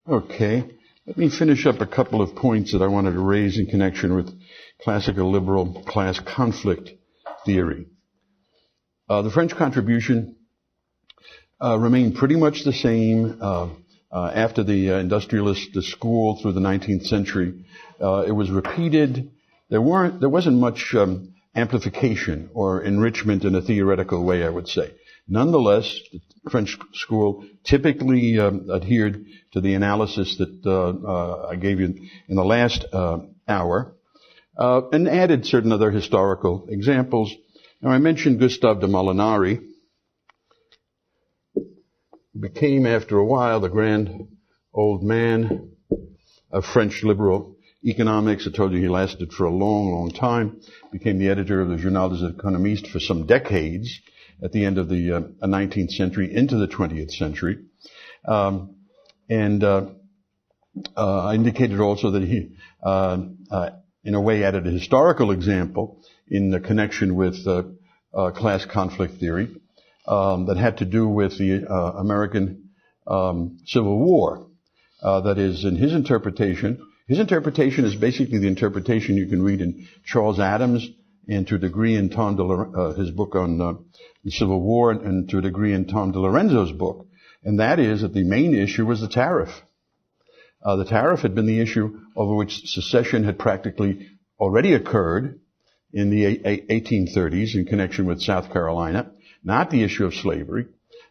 Okay. Let me finish up a couple of points that I wanted to raise in connection with classical liberal class conflict theory. The French contribution remained pretty much the same after the industrialist school through the 19th century. It was repeated. There wasn't much amplification or enrichment in a theoretical way, I would say. Nonetheless, the French school typically adhered to the analysis that I gave you in the last hour, and added certain other historical examples. Now, I mentioned Gustave de Molinari, who became, after a while, the grand old man of French liberal economics. I told you he lasted for a long, long time. Became the editor of the Journal des Économistes for some decades at the end of the 19th century into the 20th century. I indicated also that he, in a way, added a historical example in the connection with class conflict theory that had to do with the American Civil War. That is, in his interpretation is basically the interpretation you can read in Charles Adams and to a degree in his book on the Civil War, and to a degree in Tom DiLorenzo's book, and that is that the main issue was the tariff. The tariff had been the issue over which secession had practically already occurred in the 1830s in connection with South Carolina, not the issue of slavery,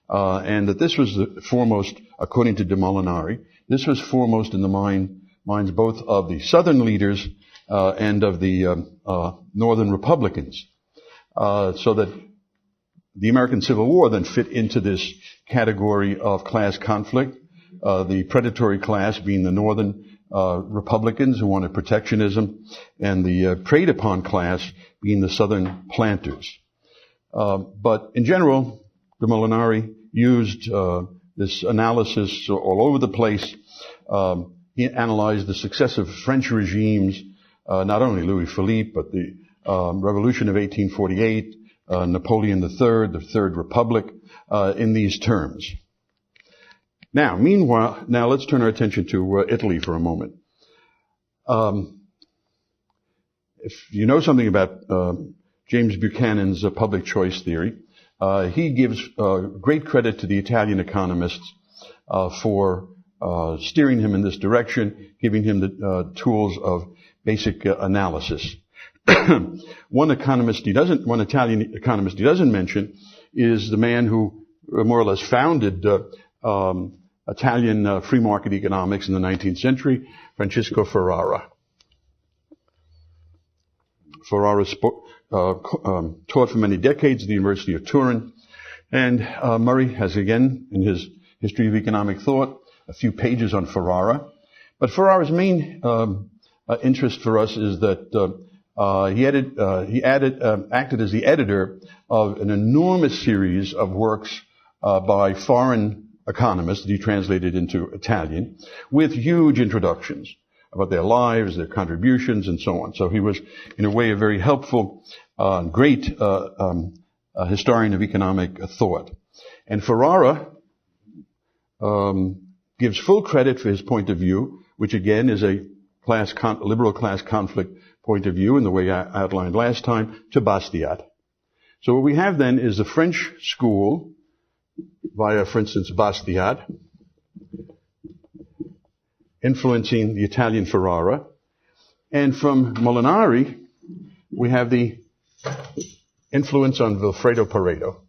and that this was the foremost, according to de Molinari, this was foremost in the minds both of the Southern leaders and of the Northern Republicans, so that the American Civil War then fit into this category of class conflict, the predatory class being the Northern Republicans who wanted protectionism, and the preyed upon class being the Southern planters. But in general, de Molinari used this analysis all over the place. He analyzed the successive French regimes, not only Louis Philippe, but the Revolution of 1848, Napoleon III, the Third Republic, in these terms. Now, meanwhile, let's turn our attention to Italy for a moment. If you know something about James Buchanan's public choice theory, he gives great credit to the Italian economists for steering him in this direction, giving him the tools of basic analysis. One Italian economist he doesn't mention is the man who more or less founded Italian free market economics in the 19th century, Francisco Ferrara. Ferrara taught for many decades at the University of Turin, and Murray has again, in his History of Economic Thought, a few pages on Ferrara. But Ferrara's main interest for us is that he acted as the editor of an enormous series of works by foreign economists that he translated into Italian, with huge introductions about their lives, their contributions, and so on. So he was, in a way, a very helpful, great historian of economic thought. And Ferrara gives full credit for his point of view, which again is a liberal class conflict point of view in the way I outlined last time, to Bastiat. So what we have then is the French school via, for instance, Bastiat, influencing the Italian Ferrara. And from Molinari, we have the influence on Vilfredo Pareto.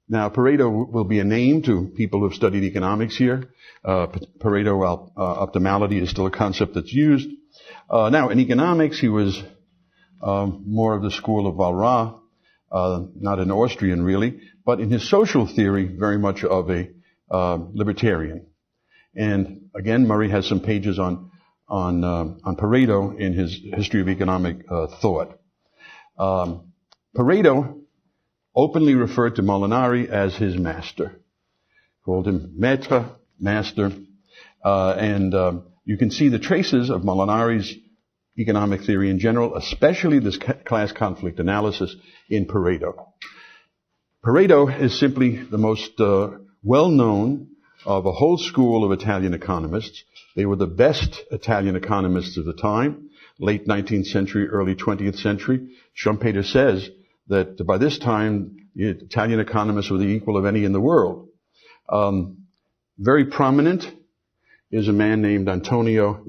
Now, Pareto will be a name to people who have studied economics here. Pareto optimality is still a concept that's used. Now, in economics, he was more of the school of Walras, not an Austrian really, but in his social theory, very much of a libertarian. And again, Murray has some pages on Pareto in his History of Economic Thought. Pareto openly referred to Molinari as his master, called him maître, master, and you can see the traces of Molinari's economic theory in general, especially this class conflict analysis in Pareto. Pareto is simply the most well-known of a whole school of Italian economists. They were the best Italian economists of the time, late 19th century, early 20th century. Schumpeter says that by this time, the Italian economists were the equal of any in the world. Very prominent is a man named Antonio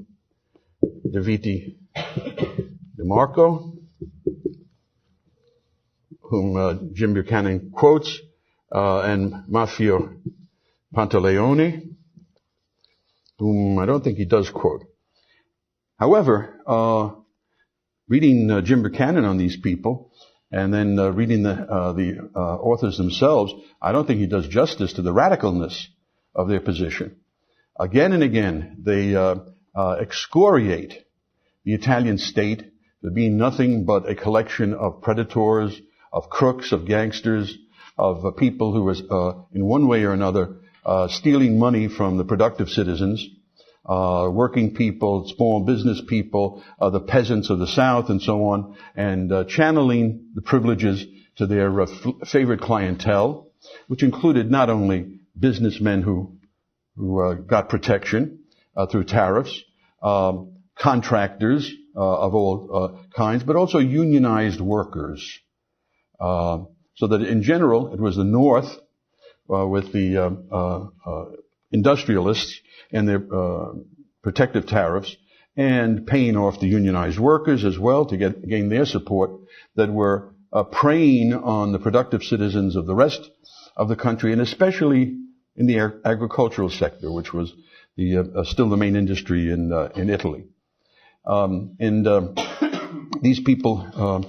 De Viti De Marco, whom Jim Buchanan quotes, and Maffeo Pantaleone, whom I don't think he does quote. However, reading Jim Buchanan on these people, and then reading the authors themselves, I don't think he does justice to the radicalness of their position. Again and again, they excoriate the Italian state to being nothing but a collection of predators, of crooks, of gangsters, of people who was, in one way or another, stealing money from the productive citizens, working people, small business people, the peasants of the South, and so on, and channeling the privileges to their favorite clientele, which included not only businessmen who got protection through tariffs, contractors of all kinds, but also unionized workers. So that in general, it was the North with the industrialists and their protective tariffs, and paying off the unionized workers as well to gain their support, that were preying on the productive citizens of the rest of the country, and especially in the agricultural sector, which was still the main industry in Italy. These people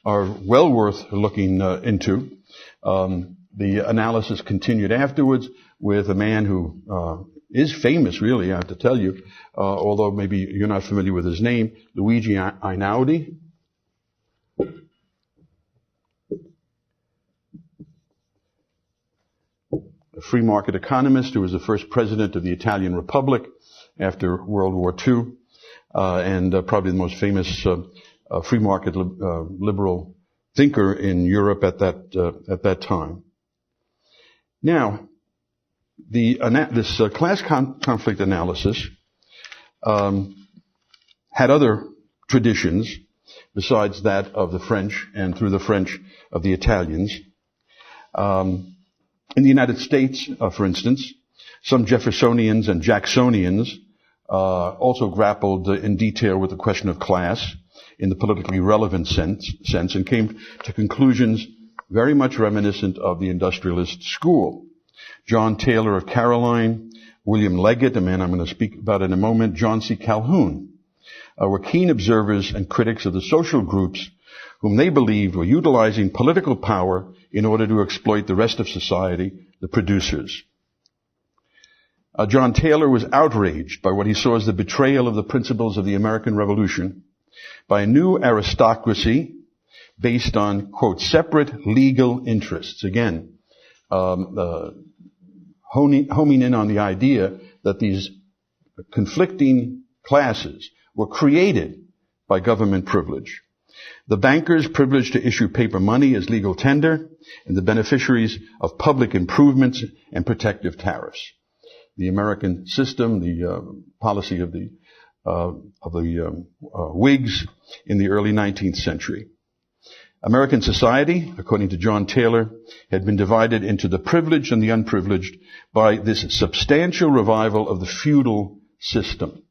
are well worth looking into. The analysis continued afterwards with a man who is famous, really, I have to tell you, although maybe you're not familiar with his name, Luigi Einaudi. A free market economist who was the first president of the Italian Republic after World War II, and probably the most famous free market liberal thinker in Europe at that time. Now, this class conflict analysis had other traditions besides that of the French, and through the French of the Italians. In the United States, for instance, some Jeffersonians and Jacksonians also grappled in detail with the question of class in the politically relevant sense, and came to conclusions very much reminiscent of the industrialist school. John Taylor of Caroline, William Leggett, a man I'm going to speak about in a moment, John C. Calhoun, were keen observers and critics of the social groups whom they believed were utilizing political power in order to exploit the rest of society, the producers. John Taylor was outraged by what he saw as the betrayal of the principles of the American Revolution by a new aristocracy based on, quote, separate legal interests. Again, homing in on the idea that these conflicting classes were created by government privilege. The bankers privileged to issue paper money as legal tender, and the beneficiaries of public improvements and protective tariffs. The American system, the policy of the Whigs in the early 19th century. American society, according to John Taylor, had been divided into the privileged and the unprivileged by this substantial revival of the feudal system.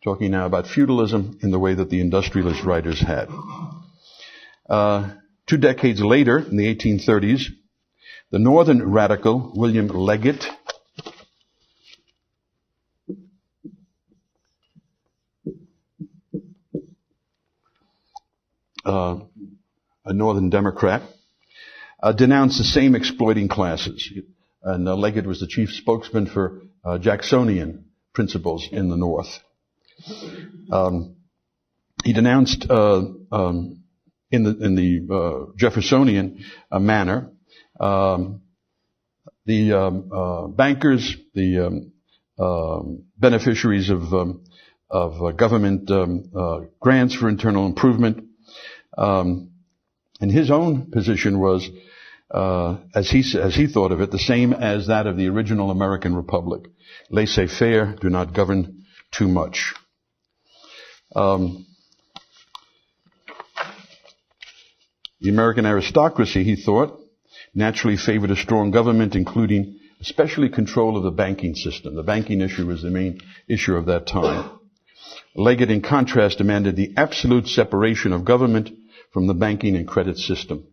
Talking now about feudalism in the way that the industrialist writers had. 2 decades later, in the 1830s, the northern radical William Leggett a northern Democrat, denounced the same exploiting classes. And Leggett was the chief spokesman for Jacksonian principles in the North. He denounced in the Jeffersonian manner the bankers, the beneficiaries of government grants for internal improvement. And his own position was as he thought of it, the same as that of the original American Republic. Laissez-faire, do not govern too much. The American aristocracy, he thought, naturally favored a strong government, including especially control of the banking system. The banking issue was the main issue of that time. Leggett, in contrast, demanded the absolute separation of government from the banking and credit system.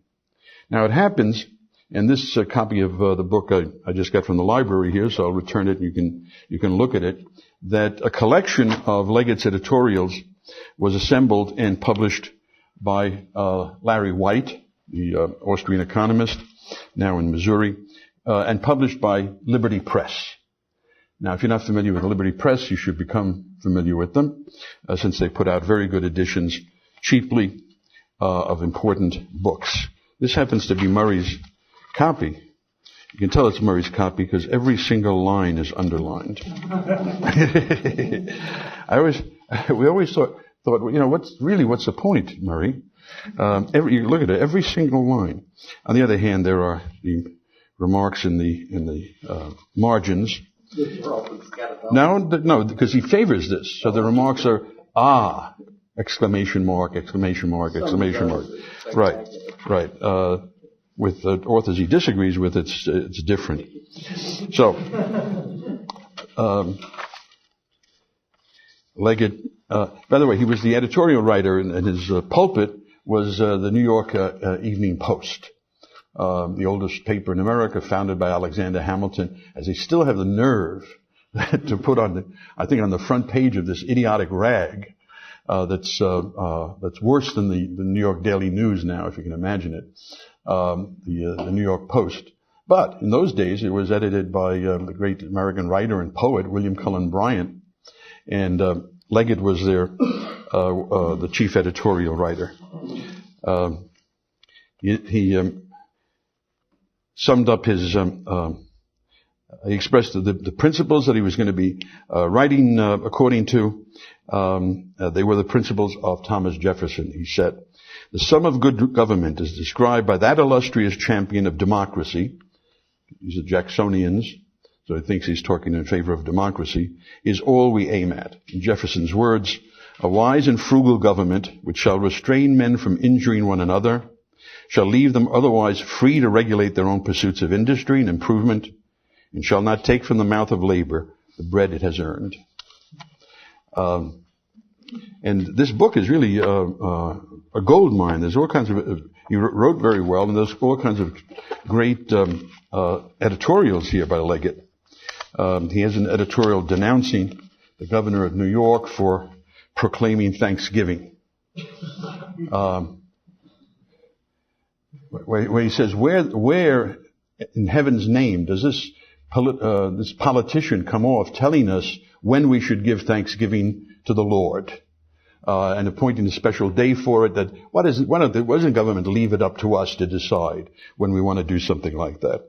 Now it happens, and this copy of the book I just got from the library here, so I'll return it and you can look at it, that a collection of Leggett's editorials was assembled and published by Larry White, the Austrian economist, now in Missouri, and published by Liberty Press. Now, if you're not familiar with Liberty Press, you should become familiar with them, since they put out very good editions, cheaply, of important books. This happens to be Murray's copy. You can tell it's Murray's copy because every single line is underlined. We always thought, what's the point, Murray? You look at it, every single line. On the other hand, there are the remarks in the margins. No, because he favors this. So the remarks are, exclamation mark, exclamation mark, exclamation mark. Right. With authors he disagrees with, it's different. So, Leggett, by the way, he was the editorial writer, and his pulpit was the New York Evening Post, the oldest paper in America, founded by Alexander Hamilton, as they still have the nerve to put on on the front page of this idiotic rag, that's worse than the New York Daily News now, if you can imagine it, the New York Post. But in those days, it was edited by the great American writer and poet William Cullen Bryant, and Leggett was the chief editorial writer. He summed up his. He expressed the principles that he was going to be writing according to. They were the principles of Thomas Jefferson. He said, "The sum of good government is described by that illustrious champion of democracy." These are Jacksonians, so he thinks he's talking in favor of democracy. "Is all we aim at." In Jefferson's words, "A wise and frugal government which shall restrain men from injuring one another, shall leave them otherwise free to regulate their own pursuits of industry and improvement, and shall not take from the mouth of labor the bread it has earned." And this book is really a gold mine. There's all kinds of, he wrote very well, and there's all kinds of great editorials here by Leggett. He has an editorial denouncing the governor of New York for proclaiming Thanksgiving. Where he says, where in heaven's name does this politician come off telling us when we should give thanksgiving to the Lord, and appointing a special day for it? That why doesn't government leave it up to us to decide when we want to do something like that?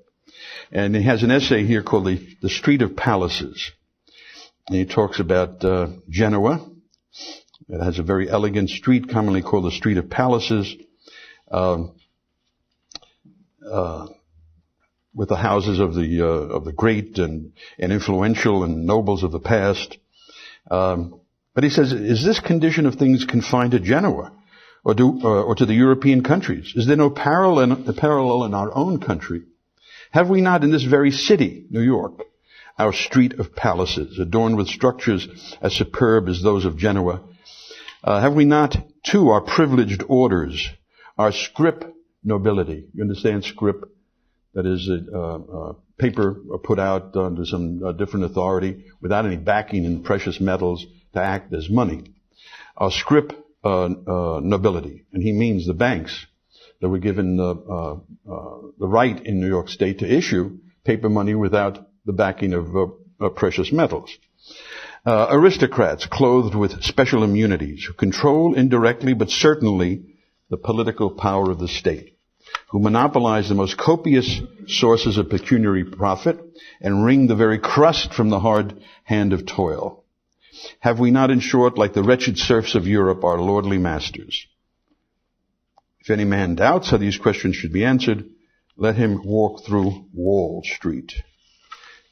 And he has an essay here called the Street of Palaces, and he talks about Genoa. It has a very elegant street, commonly called the Street of Palaces, with the houses of the great and influential and nobles of the past. But he says, is this condition of things confined to Genoa or to the European countries? Is there no parallel in our own country? Have we not in this very city, New York, our street of palaces, adorned with structures as superb as those of Genoa? Have we not, too, our privileged orders, our scrip nobility? You understand scrip? That is a paper put out under some different authority without any backing in precious metals to act as money. Our scrip nobility, and he means the banks that were given the right in New York State to issue paper money without the backing of precious metals. Aristocrats clothed with special immunities who control indirectly but certainly the political power of the state, who monopolize the most copious sources of pecuniary profit and wring the very crust from the hard hand of toil. Have we not, in short, like the wretched serfs of Europe, our lordly masters? If any man doubts how these questions should be answered, let him walk through Wall Street,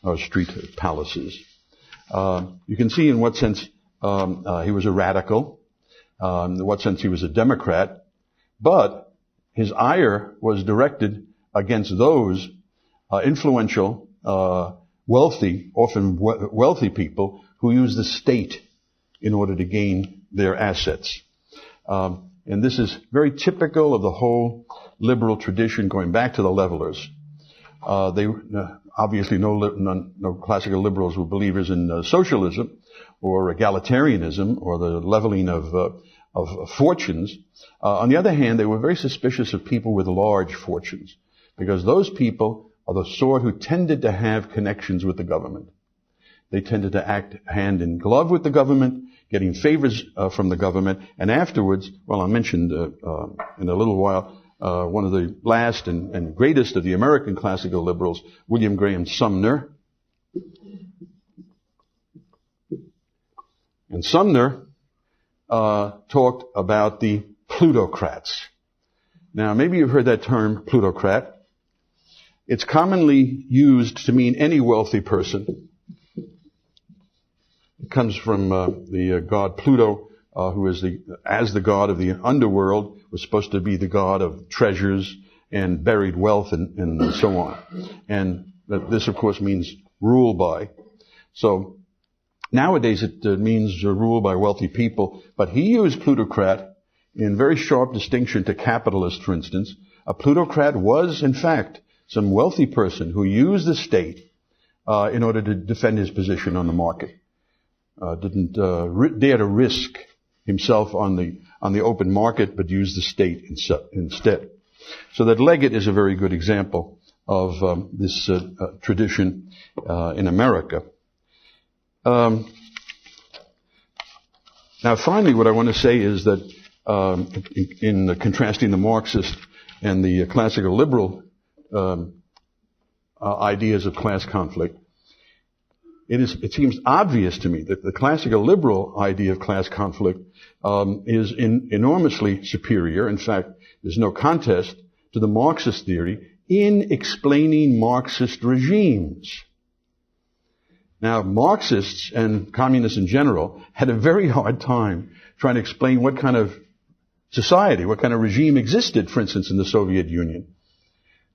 or street palaces. You can see in what sense he was a radical, in what sense he was a Democrat, but his ire was directed against those influential, wealthy, often wealthy people who use the state in order to gain their assets. And this is very typical of the whole liberal tradition going back to the levelers. Obviously no classical liberals were believers in socialism or egalitarianism or the leveling of fortunes. On the other hand, they were very suspicious of people with large fortunes, because those people are the sort who tended to have connections with the government. They tended to act hand in glove with the government, getting favors from the government, and afterwards, well, I mentioned in a little while, one of the last and greatest of the American classical liberals, William Graham Sumner. And Sumner talked about the plutocrats. Now, maybe you've heard that term, plutocrat. It's commonly used to mean any wealthy person. It comes from the god Pluto, who is as the god of the underworld, was supposed to be the god of treasures and buried wealth and so on. And this, of course, means rule by. So nowadays it means rule by wealthy people, but he used plutocrat in very sharp distinction to capitalist, for instance. A plutocrat was, in fact, some wealthy person who used the state in order to defend his position on the market. Didn't dare to risk himself on the open market, but used the state instead. So that Leggett is a very good example of this tradition in America. Now, finally, what I want to say is that in contrasting the Marxist and the classical liberal ideas of class conflict, it seems obvious to me that the classical liberal idea of class conflict is enormously superior. In fact, there's no contest to the Marxist theory in explaining Marxist regimes. Now, Marxists and communists in general had a very hard time trying to explain what kind of society, what kind of regime existed, for instance, in the Soviet Union.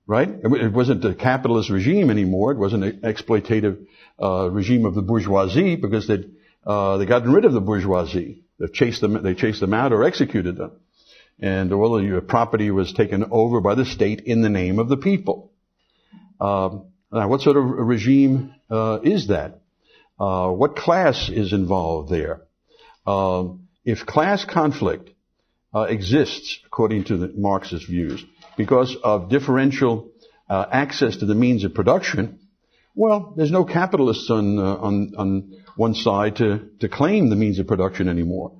Right? It wasn't a capitalist regime anymore. It wasn't an exploitative regime of the bourgeoisie, because they'd gotten rid of the bourgeoisie. They chased them out or executed them. And all the property was taken over by the state in the name of the people. Now, what sort of regime is that? What class is involved there? If class conflict exists, according to the Marxist views, because of differential access to the means of production, well, there's no capitalists on one side to claim the means of production anymore.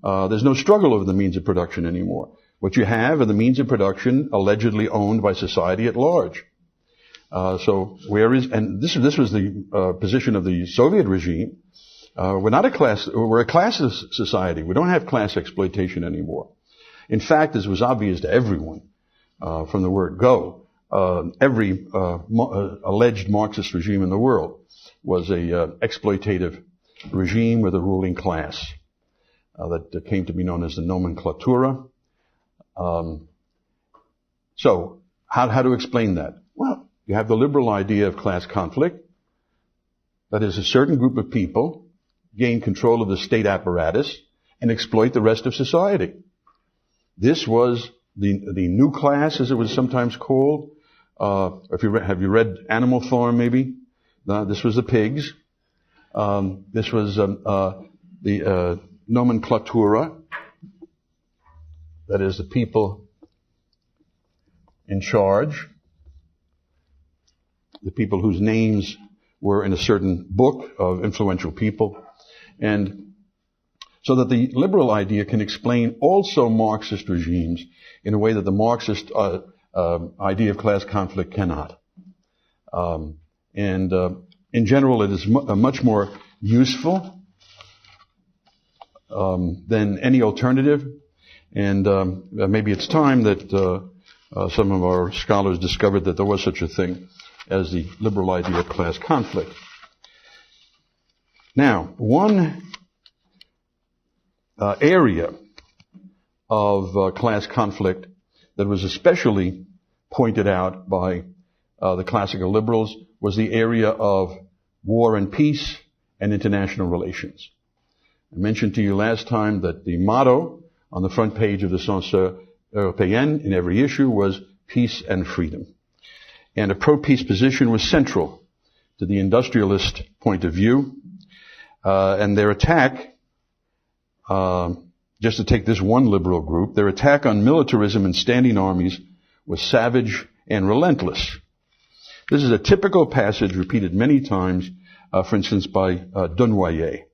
There's no struggle over the means of production anymore. What you have are the means of production allegedly owned by society at large. And this was the position of the Soviet regime. We're a classless society. We don't have class exploitation anymore. In fact, this was obvious to everyone from the word go. Every alleged Marxist regime in the world was a exploitative regime with a ruling class that came to be known as the nomenklatura. So, how to explain that? Well, you have the liberal idea of class conflict. That is, a certain group of people gain control of the state apparatus and exploit the rest of society. This was the new class, as it was sometimes called. Have you read Animal Farm, maybe? This was the pigs. This was the nomenklatura. That is, the people in charge. The people whose names were in a certain book of influential people. And so that the liberal idea can explain also Marxist regimes in a way that the Marxist idea of class conflict cannot. In general, it is much more useful than any alternative. And maybe it's time that some of our scholars discovered that there was such a thing as the liberal idea of class conflict. Now, one area of class conflict that was especially pointed out by the classical liberals was the area of war and peace and international relations. I mentioned to you last time that the motto on the front page of the Censeur Européenne in every issue was peace and freedom. And a pro-peace position was central to the industrialist point of view. And their attack, just to take this one liberal group, their attack on militarism and standing armies was savage and relentless. This is a typical passage repeated many times, for instance, by Dunoyer.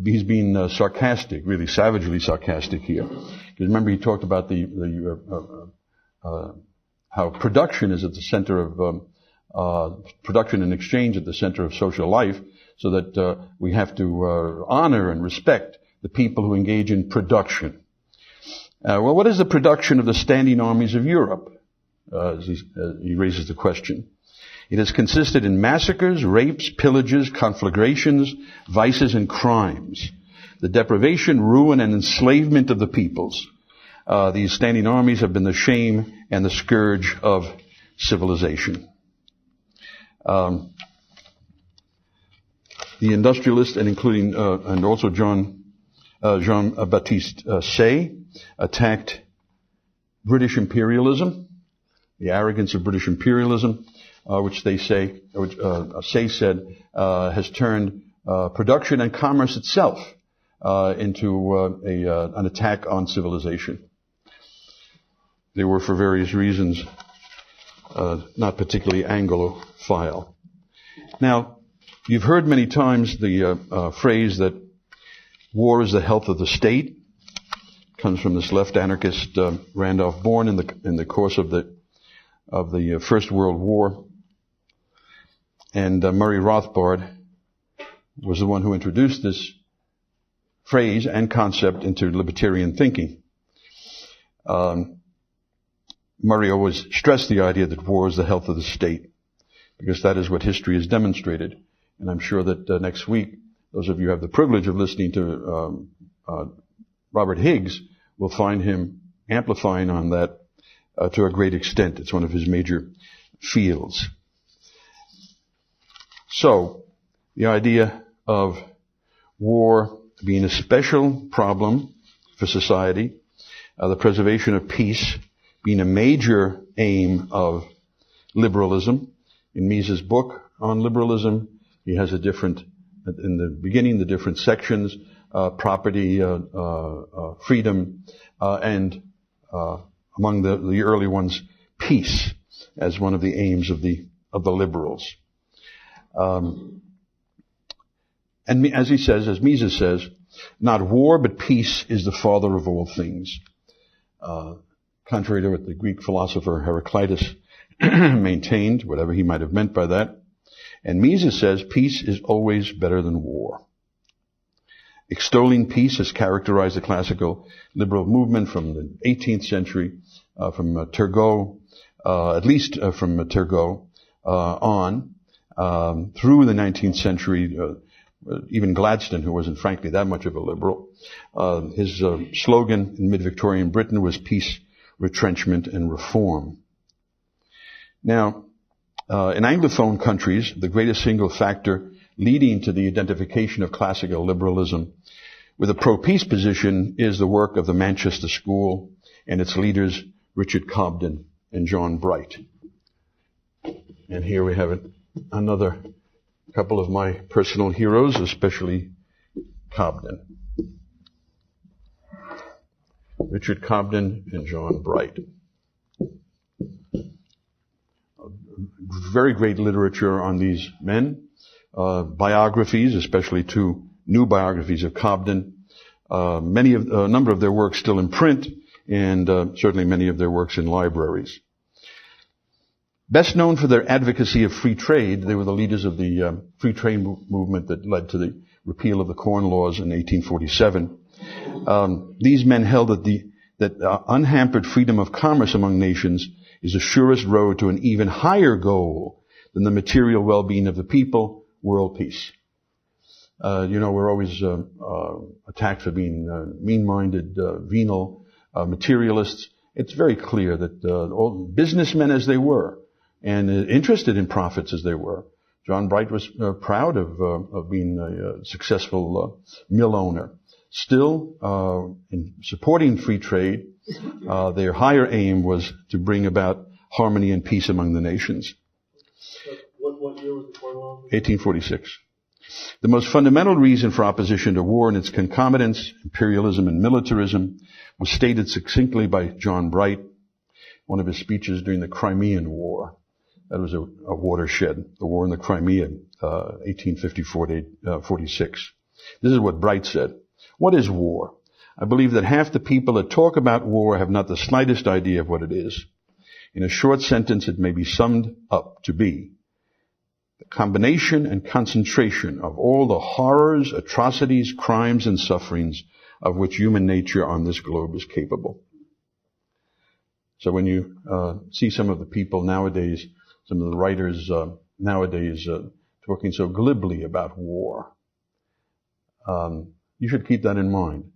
He's being sarcastic, really savagely sarcastic here. Because remember, he talked about how production is at the center of production and exchange at the center of social life, so that we have to honor and respect the people who engage in production. Well, what is the production of the standing armies of Europe? He raises the question. It has consisted in massacres, rapes, pillages, conflagrations, vices, and crimes. The deprivation, ruin, and enslavement of the peoples. These standing armies have been the shame and the scourge of civilization. The industrialists, and including and also Jean-Baptiste Say, attacked British imperialism, the arrogance of British imperialism, which they say, Say said, has turned production and commerce itself into an attack on civilization. They were, for various reasons, not particularly Anglophile. Now, you've heard many times the phrase that war is the health of the state. It comes from this left anarchist Randolph Bourne in the course of the First World War. And Murray Rothbard was the one who introduced this phrase and concept into libertarian thinking. Murray always stressed the idea that war is the health of the state, because that is what history has demonstrated. And I'm sure that next week, those of you who have the privilege of listening to Robert Higgs will find him amplifying on that to a great extent. It's one of his major fields. So, the idea of war being a special problem for society, the preservation of peace being a major aim of liberalism. In Mises' book on liberalism, he has in the beginning, the different sections, property, freedom, and among the early ones, peace, as one of the aims of the liberals. And as Mises says, not war but peace is the father of all things. Contrary to what the Greek philosopher Heraclitus maintained, whatever he might have meant by that. And Mises says peace is always better than war. Extolling peace has characterized the classical liberal movement from the 18th century, from Turgot, at least from Turgot on, through the 19th century. Even Gladstone, who wasn't frankly that much of a liberal, his slogan in mid-Victorian Britain was peace, retrenchment, and reform. Now, in Anglophone countries, the greatest single factor leading to the identification of classical liberalism with a pro-peace position is the work of the Manchester School and its leaders, Richard Cobden and John Bright. And here we have another couple of my personal heroes, especially Cobden. Richard Cobden and John Bright. Very great literature on these men. Biographies, especially two new biographies of Cobden. A number of their works still in print, and certainly many of their works in libraries. Best known for their advocacy of free trade, they were the leaders of the free trade movement that led to the repeal of the Corn Laws in 1847. These men held that the that unhampered freedom of commerce among nations is the surest road to an even higher goal than the material well-being of the people, world peace. We're always attacked for being mean-minded, venal materialists. It's very clear that all businessmen as they were, and interested in profits as they were, John Bright was proud of being a successful mill owner. Still, in supporting free trade, their higher aim was to bring about harmony and peace among the nations. What year was the formula? 1846. The most fundamental reason for opposition to war and its concomitants, imperialism and militarism, was stated succinctly by John Bright, one of his speeches during the Crimean War. That was a watershed, the war in the Crimea, 1854 to 46. This is what Bright said. What is war? I believe that half the people that talk about war have not the slightest idea of what it is. In a short sentence, it may be summed up to be the combination and concentration of all the horrors, atrocities, crimes, and sufferings of which human nature on this globe is capable. So when you see some of the people nowadays, some of the writers nowadays talking so glibly about war, you should keep that in mind.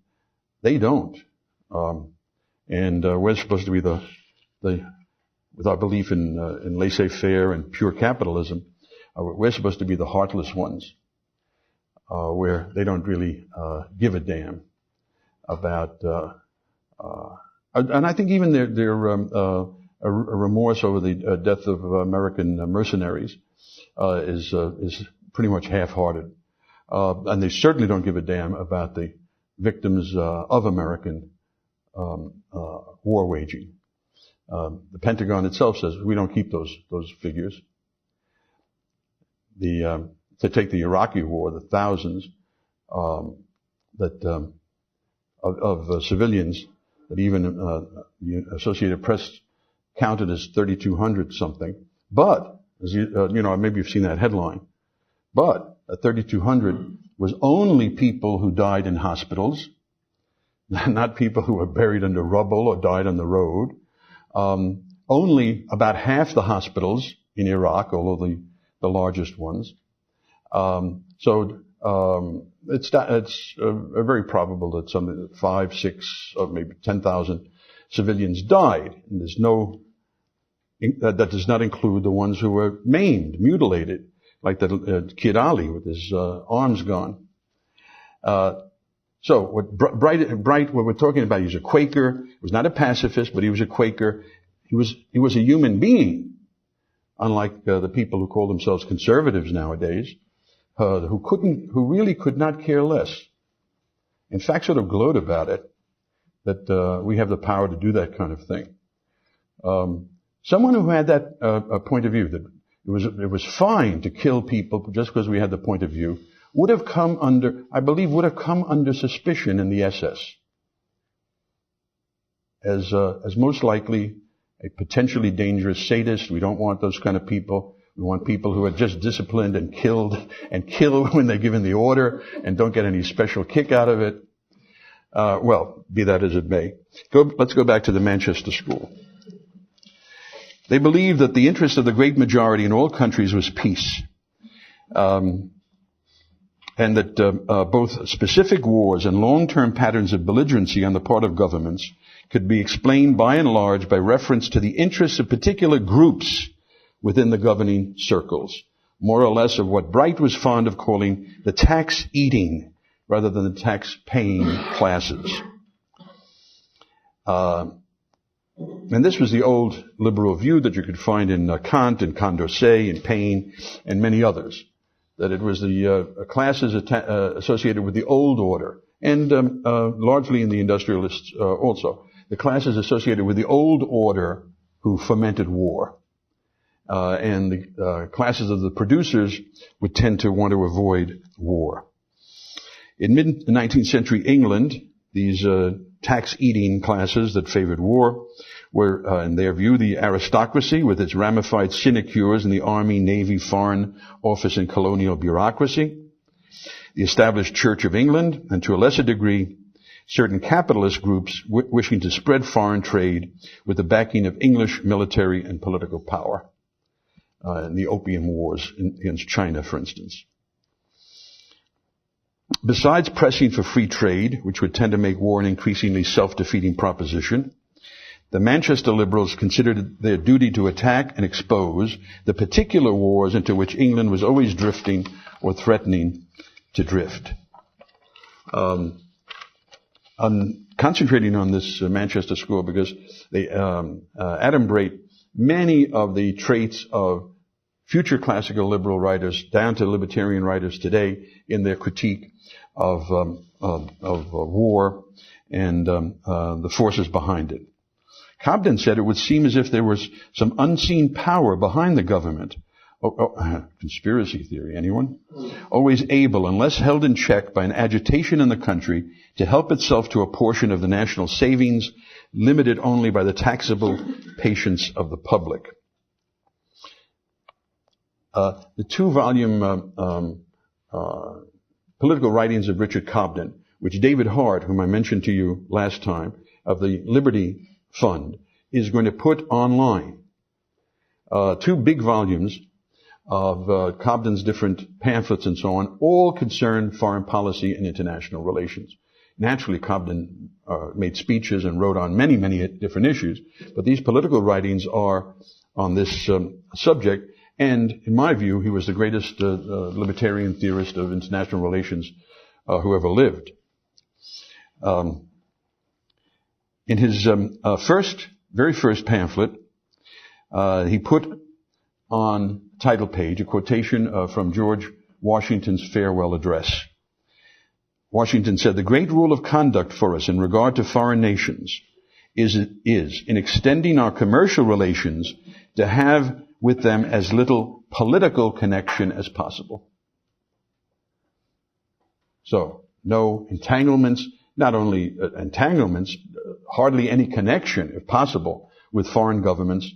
They don't. We're supposed to be with our belief in laissez-faire and pure capitalism, we're supposed to be the heartless ones, where they don't really give a damn about. And I think even their remorse over the death of American mercenaries is pretty much half-hearted. And they certainly don't give a damn about the victims of American war waging. The Pentagon itself says we don't keep those figures. To take the Iraqi war, the thousands of civilians that even the Associated Press counted as 3,200 something. But as maybe you've seen that headline. But 3,200 was only people who died in hospitals, not people who were buried under rubble or died on the road. Only about half the hospitals in Iraq, although the largest ones. It's very probable that some 5, 6, or maybe 10,000 civilians died. And that does not include the ones who were maimed, mutilated, like the Kid Ali with his arms gone. So what Bright, what we're talking about, he's a Quaker. He was not a pacifist, but he was a Quaker. He was a human being, unlike the people who call themselves conservatives nowadays, who really could not care less. In fact, sort of gloat about it, that we have the power to do that kind of thing. Someone who had that point of view, that it was fine to kill people just because we had the point of view, would have come under suspicion in the SS as most likely a potentially dangerous sadist. We don't want those kind of people. We want people who are just disciplined and kill when they're given the order and don't get any special kick out of it. Well, be that as it may. Let's go back to the Manchester School. They believed that the interest of the great majority in all countries was peace. And that both specific wars and long-term patterns of belligerency on the part of governments could be explained by and large by reference to the interests of particular groups within the governing circles, more or less of what Bright was fond of calling the tax-eating rather than the tax-paying classes. And this was the old liberal view that you could find in Kant and Condorcet and Paine and many others, that it was the classes associated with the old order, and largely in the industrialists also, the classes associated with the old order who fomented war. And the classes of the producers would tend to want to avoid war. In mid-19th century England, these tax-eating classes that favored war were, in their view, the aristocracy with its ramified sinecures in the army, navy, foreign office, and colonial bureaucracy, the established Church of England, and to a lesser degree, certain capitalist groups wishing to spread foreign trade with the backing of English military and political power. In the Opium Wars against China, for instance. Besides pressing for free trade, which would tend to make war an increasingly self-defeating proposition, the Manchester Liberals considered it their duty to attack and expose the particular wars into which England was always drifting or threatening to drift. I'm concentrating on this Manchester school because they adumbrate many of the traits of future classical liberal writers down to libertarian writers today in their critique of war and the forces behind it. Cobden said it would seem as if there was some unseen power behind the government. Conspiracy theory, anyone? Always able, unless held in check by an agitation in the country, to help itself to a portion of the national savings, limited only by the taxable patience of the public. The two-volume political writings of Richard Cobden, which David Hart, whom I mentioned to you last time, of the Liberty Fund, is going to put online. Two big volumes of Cobden's different pamphlets and so on, all concern foreign policy and international relations. Naturally, Cobden made speeches and wrote on many, many different issues, but these political writings are on this subject. And in my view, he was the greatest libertarian theorist of international relations who ever lived. In his very first pamphlet, he put on title page a quotation from George Washington's farewell address. Washington said, "The great rule of conduct for us in regard to foreign nations is in extending our commercial relations to have with them as little political connection as possible." So, no entanglements, not only entanglements, hardly any connection, if possible, with foreign governments,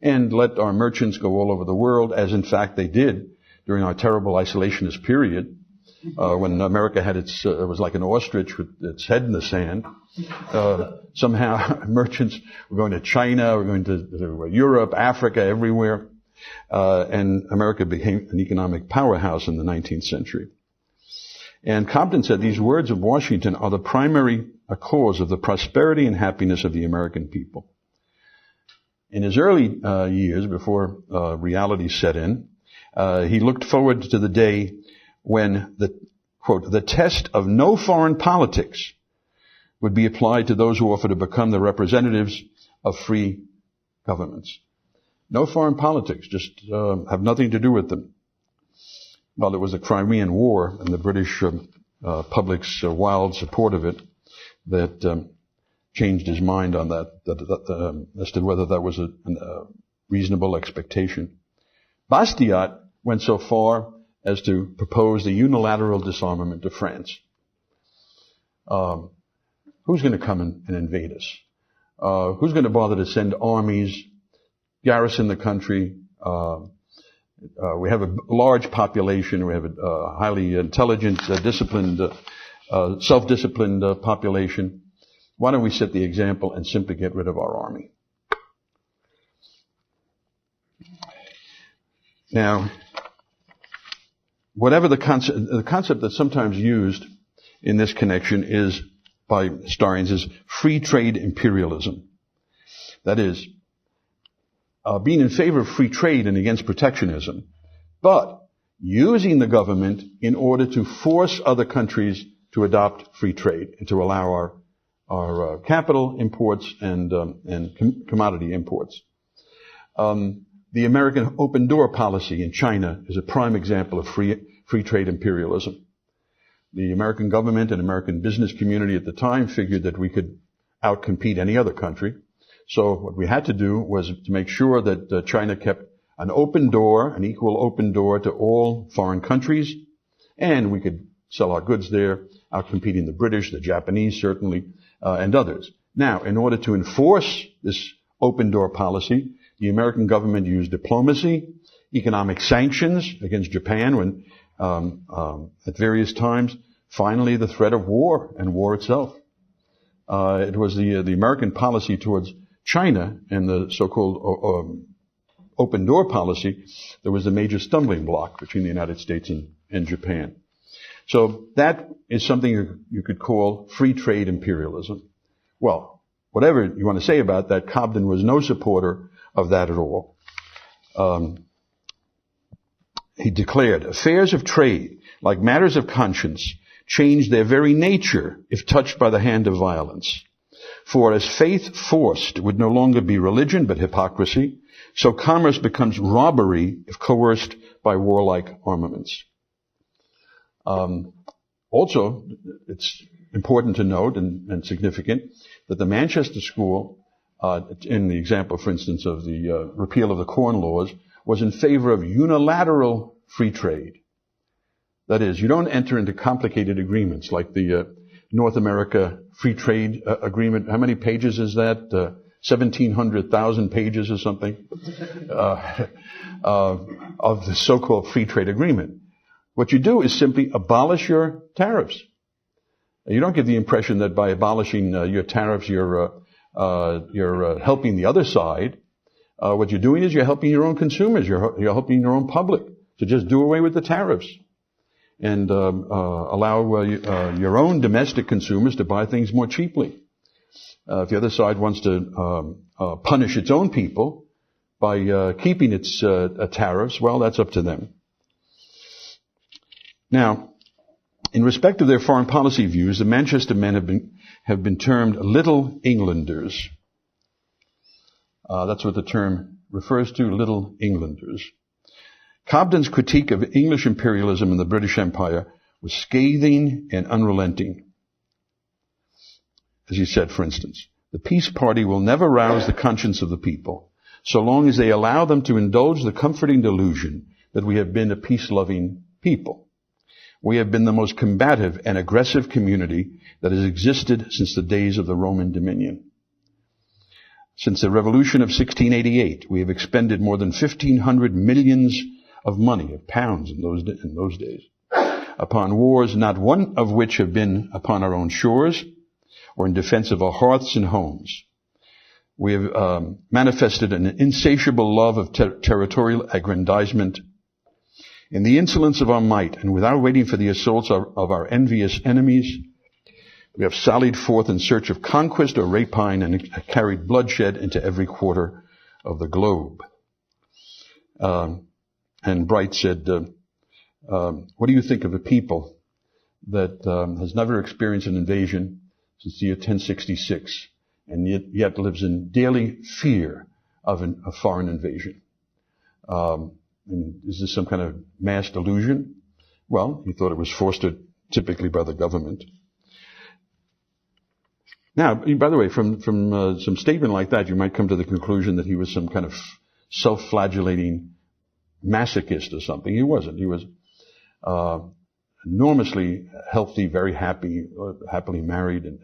and let our merchants go all over the world, as in fact they did during our terrible isolationist period, when America had it was like an ostrich with its head in the sand. Somehow merchants were going to China, were going to Europe, Africa, everywhere. And America became an economic powerhouse in the 19th century. And Cobden said these words of Washington are the primary cause of the prosperity and happiness of the American people. In his early years, before reality set in, he looked forward to the day when the, quote, "the test of no foreign politics would be applied to those who offer to become the representatives of free governments." No foreign politics, just have nothing to do with them. Well, it was the Crimean War and the British public's wild support of it that changed his mind on that, as to whether that was a reasonable expectation. Bastiat went so far as to propose the unilateral disarmament of France. Who's going to come and invade us? Who's going to bother to send armies, garrison the country? We have a large population. We have a highly intelligent, disciplined, self-disciplined population. Why don't we set the example and simply get rid of our army? Now, whatever the concept that's sometimes used in this connection is, by historians, is free trade imperialism. That is, being in favor of free trade and against protectionism, but using the government in order to force other countries to adopt free trade and to allow our capital imports and commodity imports. The American open door policy in China is a prime example of free trade imperialism. The American government and American business community at the time figured that we could outcompete any other country. So what we had to do was to make sure that China kept an open door, an equal open door to all foreign countries, and we could sell our goods there, outcompeting the British, the Japanese certainly, and others. Now, in order to enforce this open door policy, the American government used diplomacy, economic sanctions against Japan when, at various times, finally the threat of war and war itself. it was the American policy towards China and the so-called open door policy that was the major stumbling block between the United States and Japan. So that is something you could call free trade imperialism. Well, whatever you want to say about that, Cobden was no supporter of that at all. He declared, affairs of trade, like matters of conscience, change their very nature if touched by the hand of violence. For as faith forced would no longer be religion but hypocrisy, so commerce becomes robbery if coerced by warlike armaments. Also, it's important to note and significant that the Manchester School, in the example, for instance, of the repeal of the Corn Laws, was in favor of unilateral free trade. That is, you don't enter into complicated agreements like the North America Free Trade Agreement. How many pages is that? 1,700,000 pages or something of the so-called free trade agreement. What you do is simply abolish your tariffs. You don't get the impression that by abolishing your tariffs you're helping the other side. What you're doing is you're helping your own consumers. You're helping your own public to just do away with the tariffs and allow your own domestic consumers to buy things more cheaply. If the other side wants to punish its own people by keeping its tariffs, well, that's up to them. Now, in respect of their foreign policy views, the Manchester men have been termed Little Englanders. That's what the term refers to, Little Englanders. Cobden's critique of English imperialism in the British Empire was scathing and unrelenting. As he said, for instance, the peace party will never rouse the conscience of the people, so long as they allow them to indulge the comforting delusion that we have been a peace-loving people. We have been the most combative and aggressive community that has existed since the days of the Roman dominion. Since the revolution of 1688, we have expended more than 1,500 millions of money, of pounds in those days, upon wars, not one of which have been upon our own shores or in defense of our hearths and homes. We have manifested an insatiable love of territorial aggrandizement. In the insolence of our might, and without waiting for the assaults of our envious enemies, we have sallied forth in search of conquest or rapine and carried bloodshed into every quarter of the globe. And Bright said, what do you think of a people that has never experienced an invasion since the year 1066 and yet lives in daily fear of a foreign invasion? Is this some kind of mass delusion? Well, he thought it was fostered typically by the government. Now, by the way, from some statement like that, you might come to the conclusion that he was some kind of self-flagellating masochist or something. He wasn't. He was enormously healthy, very happy, happily married, and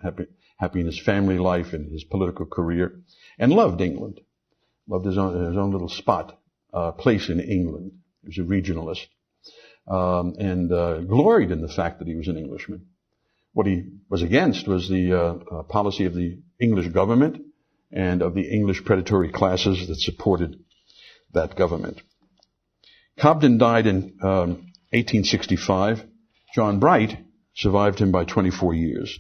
happy in his family life and his political career, and loved England, loved his own little spot, place in England. He was a regionalist, and gloried in the fact that he was an Englishman. What he was against was the policy of the English government and of the English predatory classes that supported that government. Cobden died in 1865. John Bright survived him by 24 years.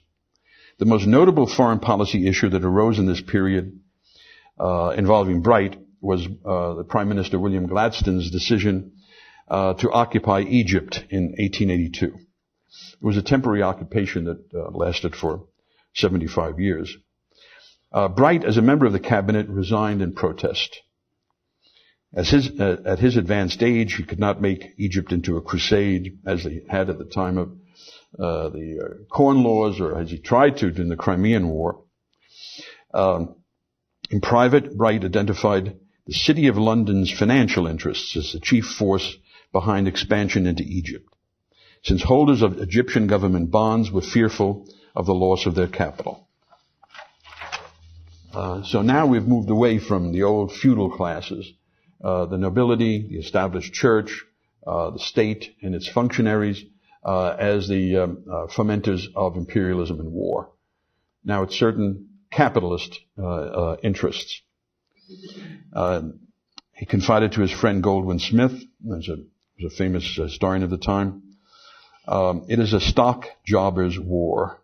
The most notable foreign policy issue that arose in this period involving Bright was the Prime Minister William Gladstone's decision to occupy Egypt in 1882. It was a temporary occupation that lasted for 75 years. Bright, as a member of the cabinet, resigned in protest. At his advanced age, he could not make Egypt into a crusade as they had at the time of the Corn Laws, or as he tried to during the Crimean War. In private, Bright identified the City of London's financial interests as the chief force behind expansion into Egypt, since holders of Egyptian government bonds were fearful of the loss of their capital. So now we've moved away from the old feudal classes, the nobility, the established church, the state and its functionaries, as the fomenters of imperialism and war. Now it's certain capitalist interests. He confided to his friend Goldwin Smith, who's a famous historian of the time, it is a stock jobber's war.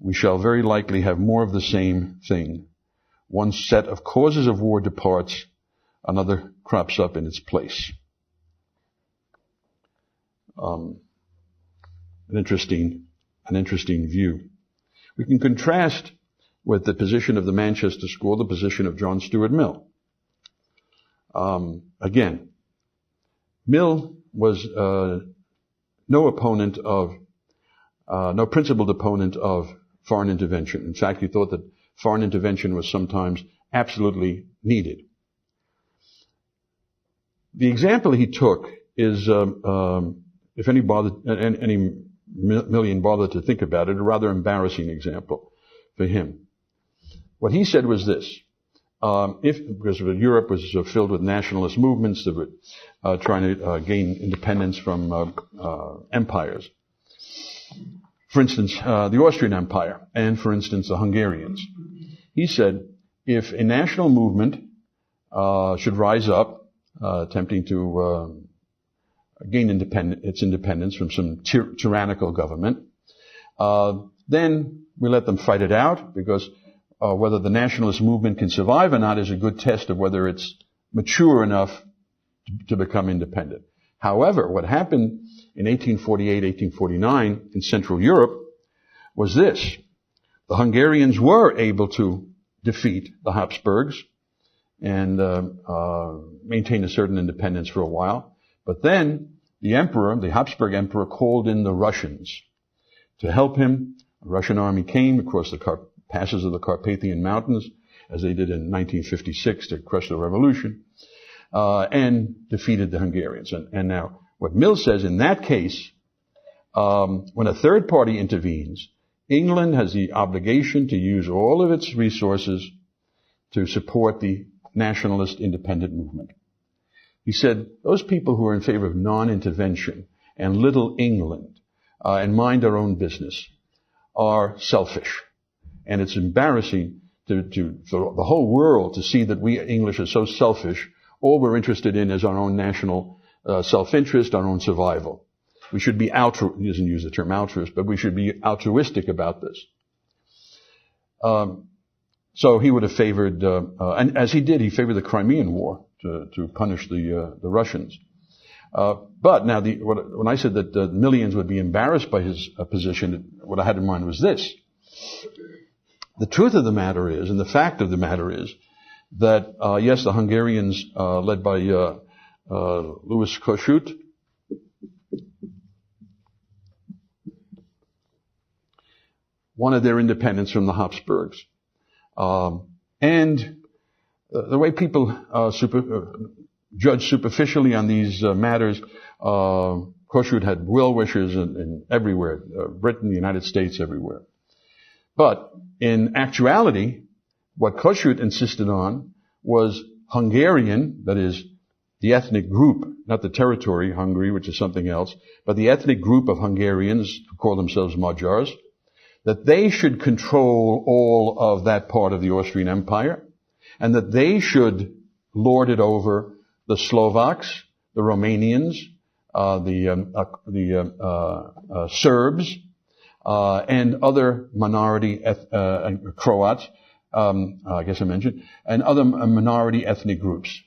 We shall very likely have more of the same thing. One set of causes of war departs, another crops up in its place. An interesting view. We can contrast with the position of the Manchester School, the position of John Stuart Mill. Again, Mill was no principled opponent of foreign intervention. In fact, he thought that foreign intervention was sometimes absolutely needed. The example he took is, if any million bothered to think about it, a rather embarrassing example for him. What he said was this. Because Europe was filled with nationalist movements that were trying to gain independence from empires. For instance, the Austrian Empire, and for instance, the Hungarians. He said, if a national movement should rise up, attempting to gain its independence from some tyrannical government, then we let them fight it out, because whether the nationalist movement can survive or not is a good test of whether it's mature enough to become independent. However, what happened in 1848, 1849 in Central Europe was this. The Hungarians were able to defeat the Habsburgs and maintain a certain independence for a while. But then the Habsburg emperor, called in the Russians to help him. A Russian army came across the passes of the Carpathian Mountains, as they did in 1956 to crush the revolution, and defeated the Hungarians. And now, what Mill says in that case, when a third party intervenes, England has the obligation to use all of its resources to support the nationalist independent movement. He said, those people who are in favor of non-intervention and little England and mind our own business are selfish. And it's embarrassing for the whole world to see that we English are so selfish. All we're interested in is our own national self-interest, our own survival. We should be he doesn't use the term altruist, but we should be altruistic about this. So he would have favored, and as he did, he favored the Crimean War to punish the Russians. But now, when I said that millions would be embarrassed by his position, what I had in mind was this. The truth of the matter is, and the fact of the matter is, that yes, the Hungarians, led by Louis Kossuth, wanted their independence from the Habsburgs. And the way people judge superficially on these matters, Kossuth had well-wishers in everywhere, Britain, the United States, everywhere. But in actuality, what Kossuth insisted on was Hungarian, that is, the ethnic group, not the territory, Hungary, which is something else, but the ethnic group of Hungarians who call themselves Magyars, that they should control all of that part of the Austrian Empire, and that they should lord it over the Slovaks, the Romanians, the Serbs, and other minority, Croats, I guess I mentioned, and other minority ethnic groups.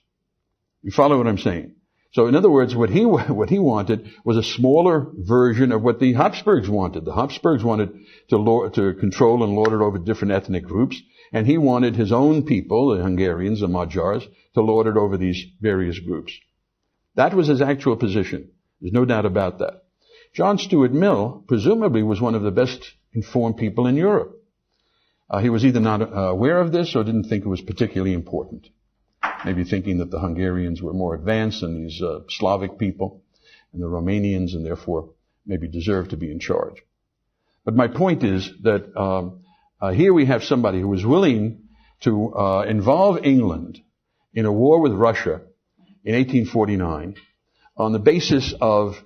You follow what I'm saying? So in other words, what he wanted was a smaller version of what the Habsburgs wanted. The Habsburgs wanted to control and lord it over different ethnic groups, and he wanted his own people, the Hungarians, the Magyars, to lord it over these various groups. That was his actual position. There's no doubt about that. John Stuart Mill, presumably, was one of the best informed people in Europe. He was either not aware of this or didn't think it was particularly important. Maybe thinking that the Hungarians were more advanced than these Slavic people and the Romanians, and therefore maybe deserved to be in charge. But my point is that here we have somebody who was willing to involve England in a war with Russia in 1849 on the basis of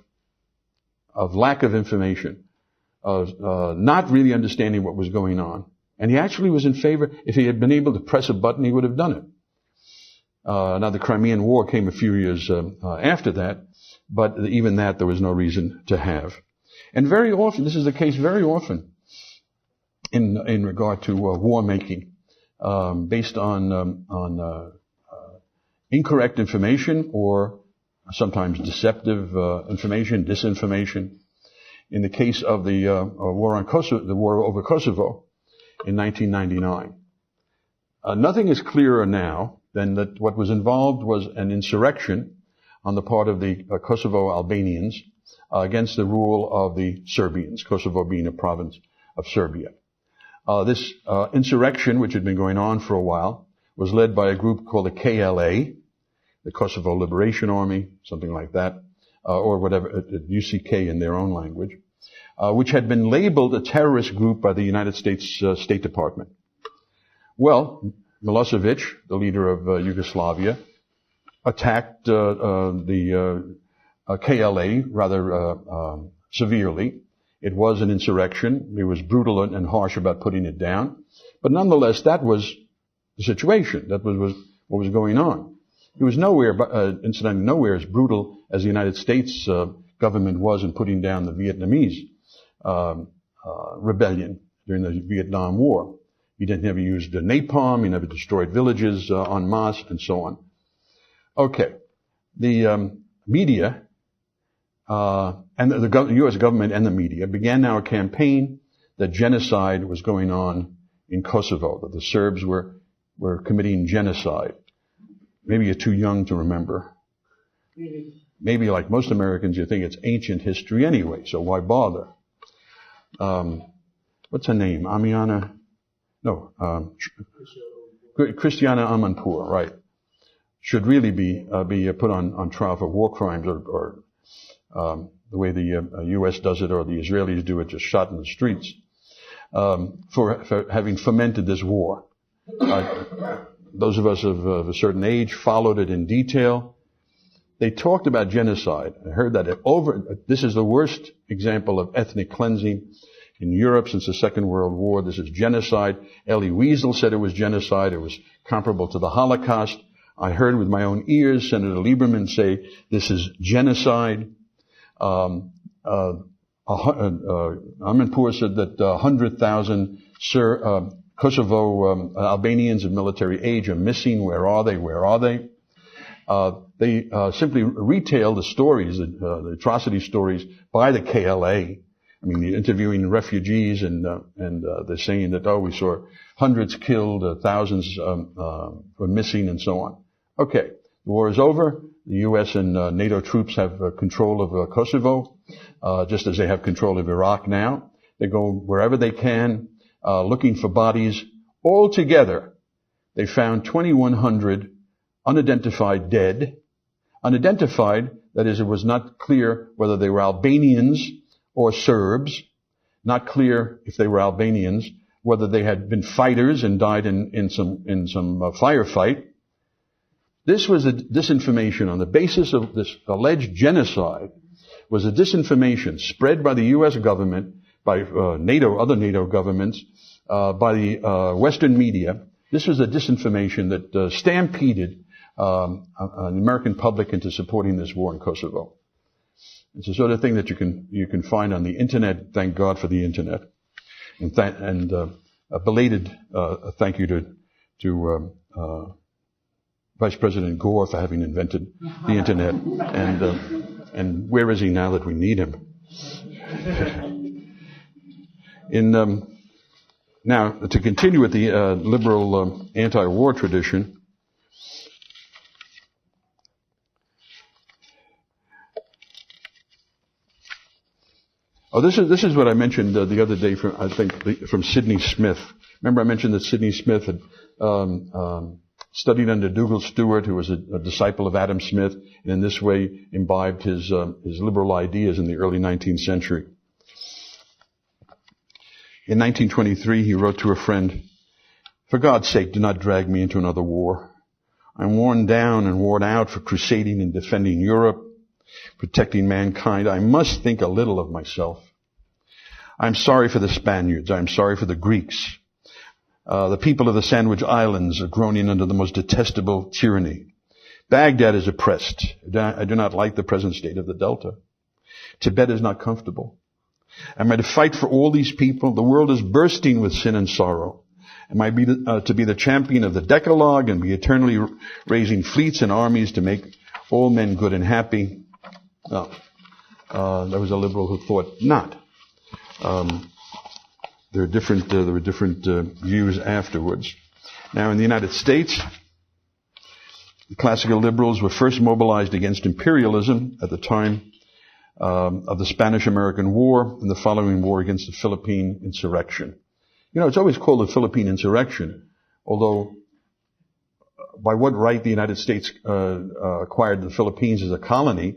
lack of information, not really understanding what was going on. And he actually was in favor. If he had been able to press a button, he would have done it. Now, the Crimean War came a few years after that, but even that there was no reason to have. And very often, this is the case very often in regard to war making, based on incorrect information or sometimes deceptive information, disinformation. In the case of the war on Kosovo, the war over Kosovo in 1999, nothing is clearer now than that what was involved was an insurrection on the part of the Kosovo Albanians against the rule of the Serbians, Kosovo being a province of Serbia. This insurrection, which had been going on for a while, was led by a group called the KLA, the Kosovo Liberation Army, something like that, or whatever, UCK in their own language, which had been labeled a terrorist group by the United States State Department. Well, Milosevic, the leader of Yugoslavia, attacked the KLA rather severely. It was an insurrection. He was brutal and harsh about putting it down. But nonetheless, that was the situation. That was what was going on. He was nowhere, incidentally, nowhere as brutal as the United States government was in putting down the Vietnamese rebellion during the Vietnam War. He never used napalm. He never destroyed villages en masse, and so on. Okay, the media and the U.S. government and the media began now a campaign that genocide was going on in Kosovo, that the Serbs were committing genocide. Maybe you're too young to remember. Maybe like most Americans, you think it's ancient history anyway, so why bother? What's her name? Amiana? No, Christiana Amanpour, right. Should really be put on trial for war crimes or the way the U.S. does it or the Israelis do it, just shot in the streets, for having fomented this war. Those of us of a certain age followed it in detail. They talked about genocide. I heard that this is the worst example of ethnic cleansing in Europe since the Second World War. This is genocide. Elie Wiesel said it was genocide. It was comparable to the Holocaust. I heard with my own ears Senator Lieberman say this is genocide. Amanpour said that 100,000 Kosovo Albanians of military age are missing. Where are they? Where are they? They simply retail the stories, the atrocity stories by the KLA. I mean, they're interviewing refugees and they're saying that, we saw hundreds killed, thousands were missing, and so on. Okay, the war is over. The U.S. and NATO troops have control of Kosovo, just as they have control of Iraq now. They go wherever they can, looking for bodies. Altogether, they found 2,100 unidentified dead. Unidentified, that is, it was not clear whether they were Albanians or Serbs. Not clear if they were Albanians, whether they had been fighters and died in some firefight. This was a disinformation on the basis of this alleged genocide. Was a disinformation spread by the U.S. government, by NATO, other NATO governments, by the Western media. This was a disinformation that stampeded the American public into supporting this war in Kosovo. It's the sort of thing that you can find on the internet. Thank God for the internet, and a belated thank you to Vice President Gore for having invented the internet. And where is he now that we need him? Now, to continue with the liberal anti-war tradition, this is what I mentioned the other day from Sidney Smith. Remember I mentioned that Sidney Smith had studied under Dougal Stewart, who was a disciple of Adam Smith, and in this way imbibed his liberal ideas in the early 19th century. In 1923, he wrote to a friend, "For God's sake, do not drag me into another war. I'm worn down and worn out for crusading and defending Europe, protecting mankind. I must think a little of myself. I'm sorry for the Spaniards. I'm sorry for the Greeks. The people of the Sandwich Islands are groaning under the most detestable tyranny. Baghdad is oppressed. I do not like the present state of the Delta. Tibet is not comfortable. Am I to fight for all these people? The world is bursting with sin and sorrow. Am I to be the champion of the Decalogue and be eternally raising fleets and armies to make all men good and happy? No. There was a liberal who thought not. There were different views afterwards. Now, in the United States, the classical liberals were first mobilized against imperialism at the time of the Spanish-American War and the following war against the Philippine insurrection. You know, it's always called the Philippine insurrection, although by what right the United States acquired the Philippines as a colony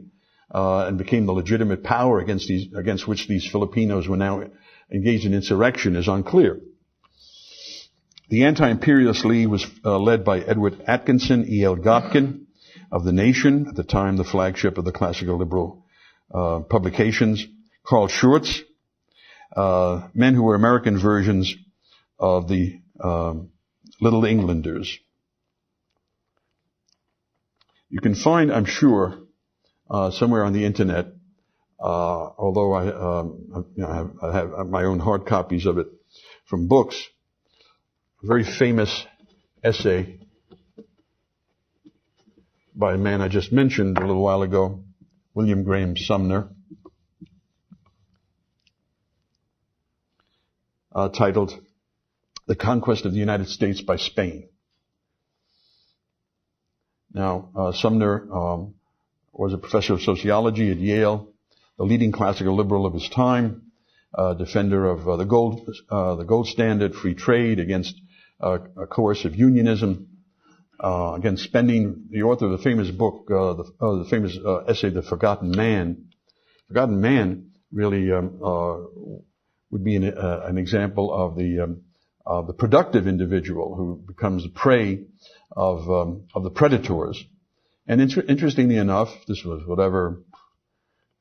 and became the legitimate power against which these Filipinos were now engaged in insurrection is unclear. The Anti-imperialist League was led by Edward Atkinson, E.L. Gopkin of The Nation, at the time the flagship of the classical liberal publications, Carl Schurz, men who were American versions of the Little Englanders. You can find, I'm sure, somewhere on the internet, although I have my own hard copies of it from books, a very famous essay by a man I just mentioned a little while ago, William Graham Sumner, titled The Conquest of the United States by Spain. Now, Sumner was a professor of sociology at Yale, the leading classical liberal of his time, defender of the gold standard, free trade, against coercive unionism, against spending. The author of the famous book, the famous essay, The Forgotten Man. Forgotten Man really would be an example of the productive individual who becomes the prey of the predators. And interestingly enough, this was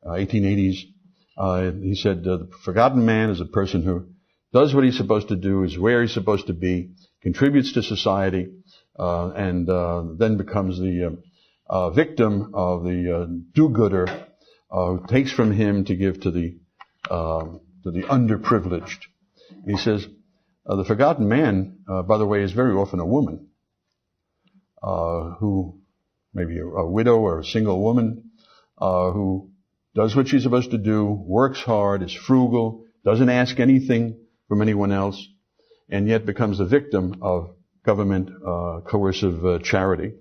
1880s. He said the forgotten man is a person who does what he's supposed to do, is where he's supposed to be, contributes to society, and then becomes the victim of the do-gooder who takes from him to give to the underprivileged. And he says the forgotten man, by the way, is very often a woman who maybe a widow or a single woman who does what she's supposed to do, works hard, is frugal, doesn't ask anything from anyone else, and yet becomes the victim of government coercive charity.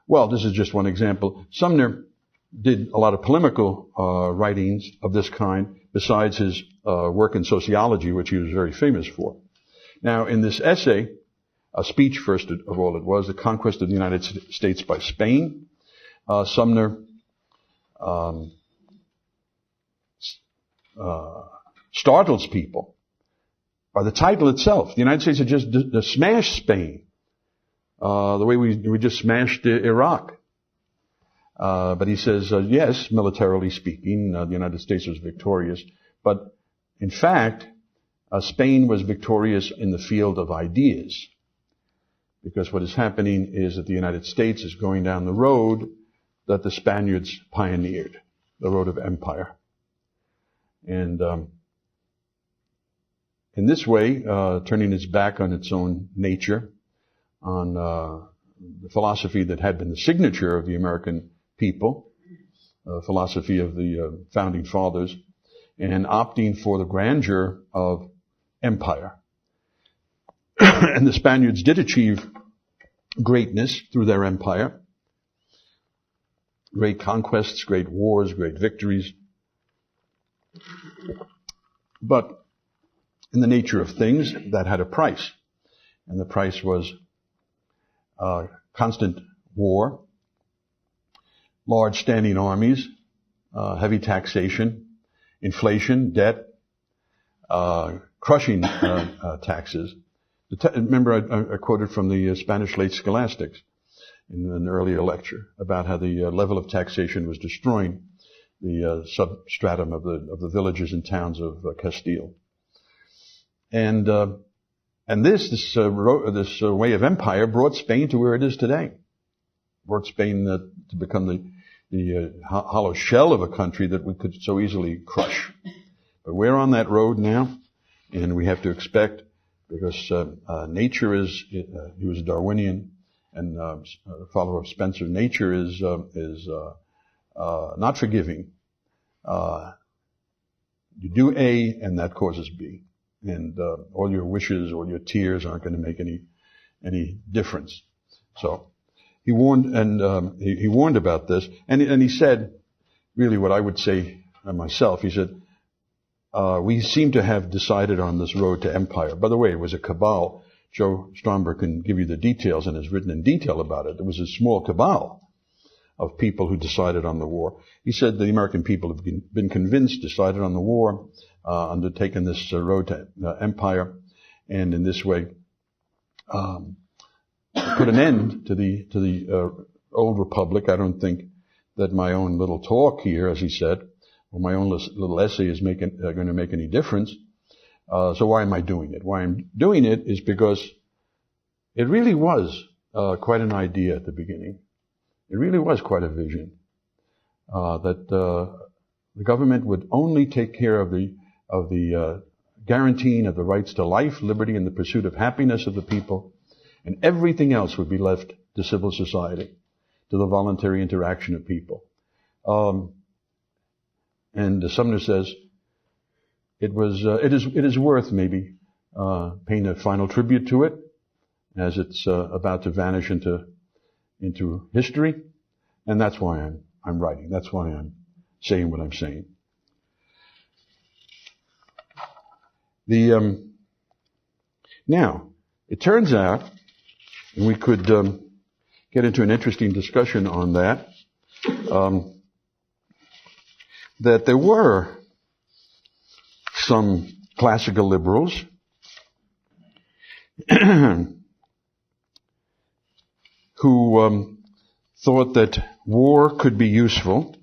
Well, this is just one example. Sumner did a lot of polemical writings of this kind, besides his work in sociology, which he was very famous for. Now, in this essay, a speech first of all it was, The Conquest of the United States by Spain, Sumner startles people by the title itself. The United States had just smashed Spain, the way we just smashed Iraq. But he says, yes, militarily speaking, the United States was victorious. But in fact, Spain was victorious in the field of ideas. Because what is happening is that the United States is going down the road that the Spaniards pioneered, the road of empire. And in this way, turning its back on its own nature, on the philosophy that had been the signature of the American people, philosophy of the founding fathers, and opting for the grandeur of empire. And the Spaniards did achieve greatness through their empire. Great conquests, great wars, great victories. But in the nature of things, that had a price. And the price was constant war, large standing armies, heavy taxation, inflation, debt, crushing taxes. Remember, I quoted from the Spanish late scholastics in an earlier lecture about how the level of taxation was destroying substratum of the villages and towns of Castile. And this way of empire brought Spain to where it is today. Brought Spain to become the hollow shell of a country that we could so easily crush. But we're on that road now, and we have to expect, because nature is, he was a Darwinian and a follower of Spencer, nature is not forgiving. You do A, and that causes B. And all your wishes or your tears aren't going to make any difference. So he warned, and he warned about this, and he said, really what I would say myself. He said, we seem to have decided on this road to empire. By the way, it was a cabal. Joe Stromberg can give you the details and has written in detail about it. It was a small cabal of people who decided on the war. He said the American people have been convinced, decided on the war, undertaken this road to empire, and in this way put an end to the old republic. I don't think that my own little talk here, as he said, or my own little essay is going to make any difference. So why am I doing it? Why I'm doing it is because it really was quite an idea at the beginning. It really was quite a vision that the government would only take care of the guaranteeing of the rights to life, liberty, and the pursuit of happiness of the people, and everything else would be left to civil society, to the voluntary interaction of people. And Sumner says it is worth maybe paying a final tribute to it, as it's about to vanish into history, and that's why I'm writing. That's why I'm saying what I'm saying. Now, it turns out, and we could get into an interesting discussion on that, that there were some classical liberals who thought that war could be useful,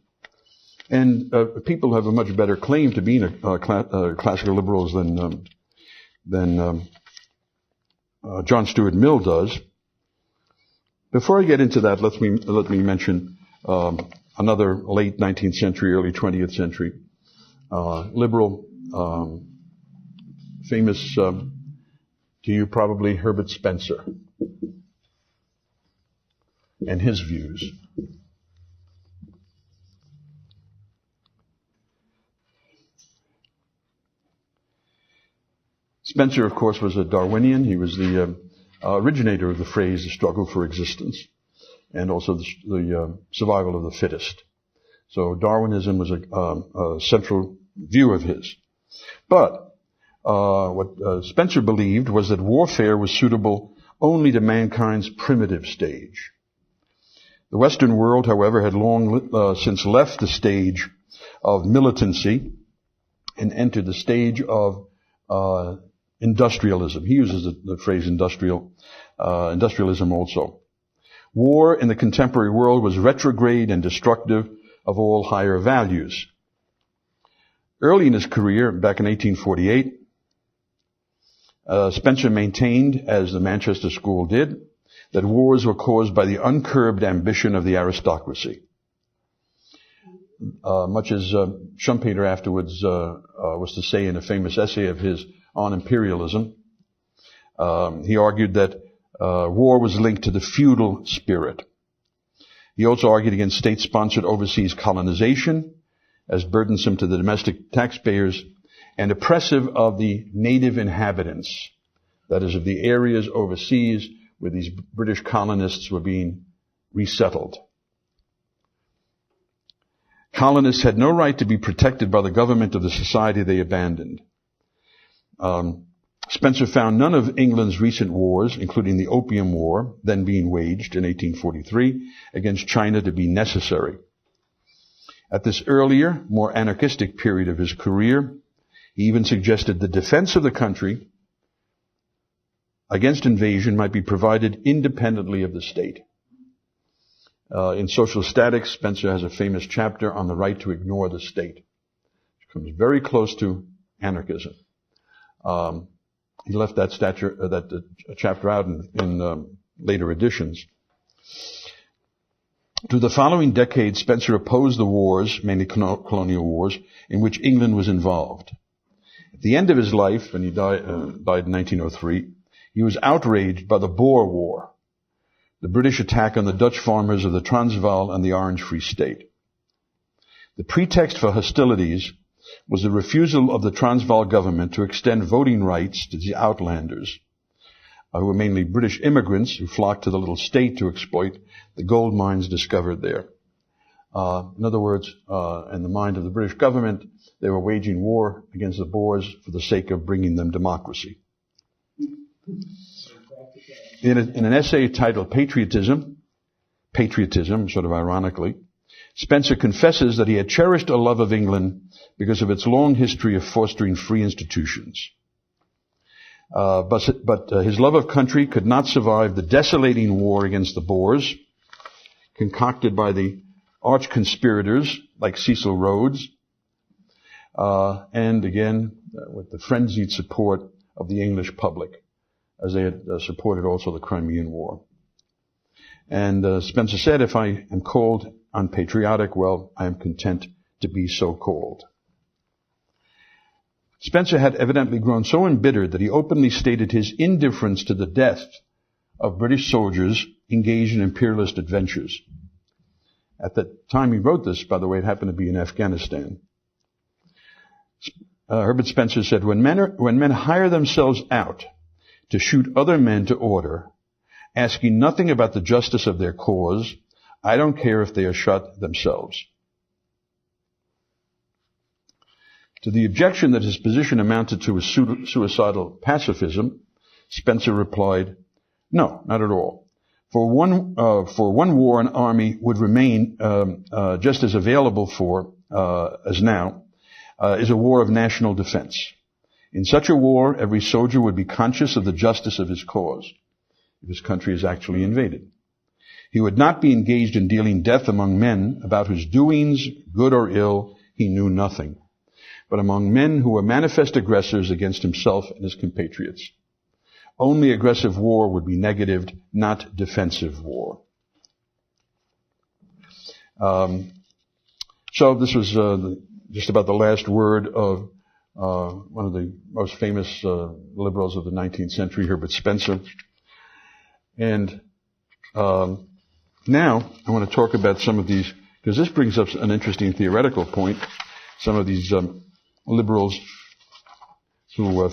and people have a much better claim to being classical liberals than John Stuart Mill does. Before I get into that, let me mention another late 19th century, early 20th century liberal, famous to you probably, Herbert Spencer, and his views. Spencer, of course, was a Darwinian. He was the originator of the phrase, the struggle for existence, and also the survival of the fittest. So Darwinism was a central view of his. But what Spencer believed was that warfare was suitable only to mankind's primitive stage. The Western world, however, had long since left the stage of militancy and entered the stage of industrialism. He uses the phrase industrialism also. War in the contemporary world was retrograde and destructive of all higher values. Early in his career, back in 1848, Spencer maintained, as the Manchester School did, that wars were caused by the uncurbed ambition of the aristocracy. Much as Schumpeter afterwards was to say in a famous essay of his on imperialism, he argued that war was linked to the feudal spirit. He also argued against state-sponsored overseas colonization as burdensome to the domestic taxpayers and oppressive of the native inhabitants, that is, of the areas overseas where these British colonists were being resettled. Colonists had no right to be protected by the government of the society they abandoned. Spencer found none of England's recent wars, including the Opium War, then being waged in 1843, against China to be necessary. At this earlier, more anarchistic period of his career, he even suggested the defense of the country against invasion might be provided independently of the state. In Social Statics, Spencer has a famous chapter on the right to ignore the state, which comes very close to anarchism. He left that chapter out in later editions. Through the following decades, Spencer opposed the wars, mainly colonial wars, in which England was involved. At the end of his life, when he died in 1903, he was outraged by the Boer War, the British attack on the Dutch farmers of the Transvaal and the Orange Free State. The pretext for hostilities was the refusal of the Transvaal government to extend voting rights to the outlanders, who were mainly British immigrants who flocked to the little state to exploit the gold mines discovered there. In other words, in the mind of the British government, they were waging war against the Boers for the sake of bringing them democracy. In an essay titled Patriotism, sort of ironically, Spencer confesses that he had cherished a love of England because of its long history of fostering free institutions. But his love of country could not survive the desolating war against the Boers, concocted by the arch conspirators like Cecil Rhodes, and again with the frenzied support of the English public, as they had supported also the Crimean War. And Spencer said, "If I am called unpatriotic, well, I am content to be so called." Spencer had evidently grown so embittered that he openly stated his indifference to the death of British soldiers engaged in imperialist adventures. At the time he wrote this, by the way, it happened to be in Afghanistan. Herbert Spencer said, when men hire themselves out to shoot other men to order, asking nothing about the justice of their cause, I don't care if they are shot themselves. To the objection that his position amounted to a suicidal pacifism, Spencer replied, "No, not at all. For one war, an army would remain just as available as now is a war of national defense. In such a war, every soldier would be conscious of the justice of his cause if his country is actually invaded. He would not be engaged in dealing death among men about whose doings, good or ill, he knew nothing, but among men who were manifest aggressors against himself and his compatriots. Only aggressive war would be negatived, not defensive war." So this was just about the last word of one of the most famous liberals of the 19th century, Herbert Spencer. And now I want to talk about some of these, because this brings up an interesting theoretical point. Some of these liberals who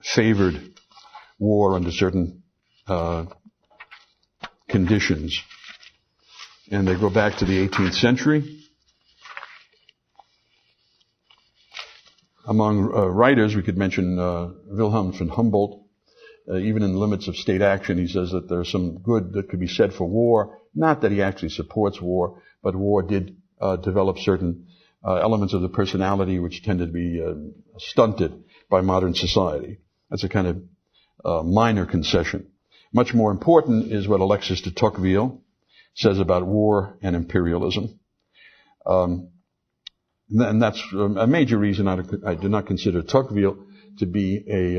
favored war under certain conditions. And they go back to the 18th century. Among writers, we could mention Wilhelm von Humboldt. Even in the limits of state action, he says that there's some good that could be said for war. Not that he actually supports war, but war did develop certain elements of the personality which tended to be stunted by modern society. That's a kind of minor concession. Much more important is what Alexis de Tocqueville says about war and imperialism. And that's a major reason I do not consider Tocqueville to be a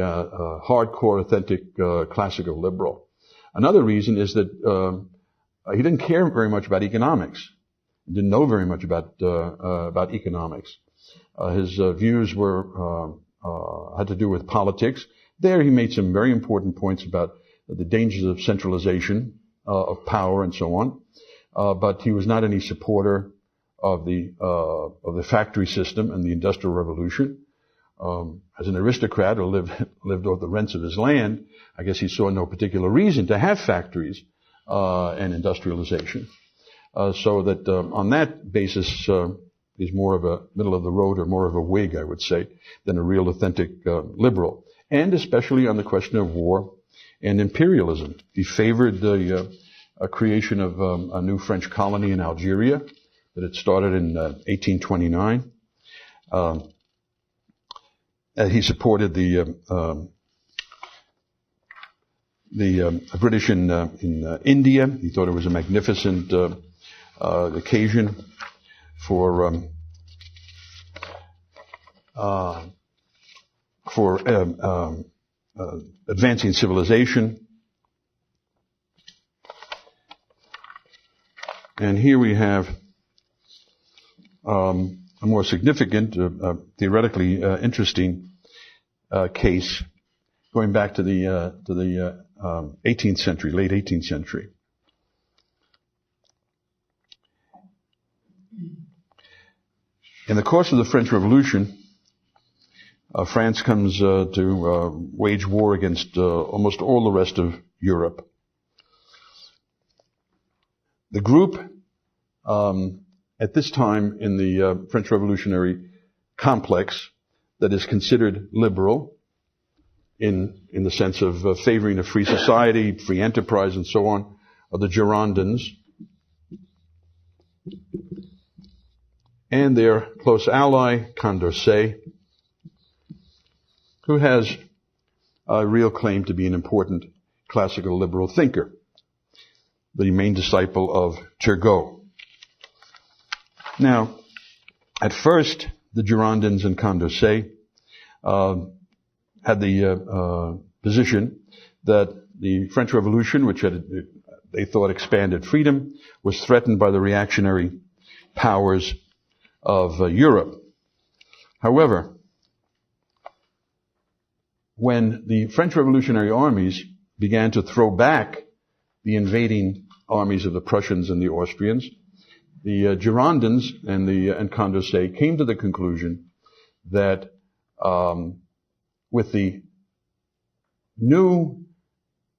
hardcore, authentic, classical liberal. Another reason is that he didn't care very much about economics. He didn't know very much about economics. His views had to do with politics. There he made some very important points about the dangers of centralization of power and so on. But he was not any supporter of the factory system and the Industrial Revolution. As an aristocrat who lived off the rents of his land, I guess he saw no particular reason to have factories and industrialization. So that on that basis, he's more of a middle of the road or more of a Whig, I would say, than a real authentic liberal. And especially on the question of war and imperialism. He favored the creation of a new French colony in Algeria that had started in 1829. He supported the British in India. He thought it was a magnificent occasion for advancing civilization. And here we have a more significant, theoretically interesting case going back to the 18th century, late 18th century. In the course of the French Revolution, France comes to wage war against almost all the rest of Europe. The group at this time in the French Revolutionary complex that is considered liberal in the sense of favoring a free society, free enterprise, and so on, are the Girondins. And their close ally, Condorcet, who has a real claim to be an important classical liberal thinker, the main disciple of Turgot. Now, at first, the Girondins and Condorcet had the position that the French Revolution, which had, they thought, expanded freedom, was threatened by the reactionary powers of Europe. However, when the French Revolutionary armies began to throw back the invading armies of the Prussians and the Austrians, the Girondins and Condorcet came to the conclusion that with the new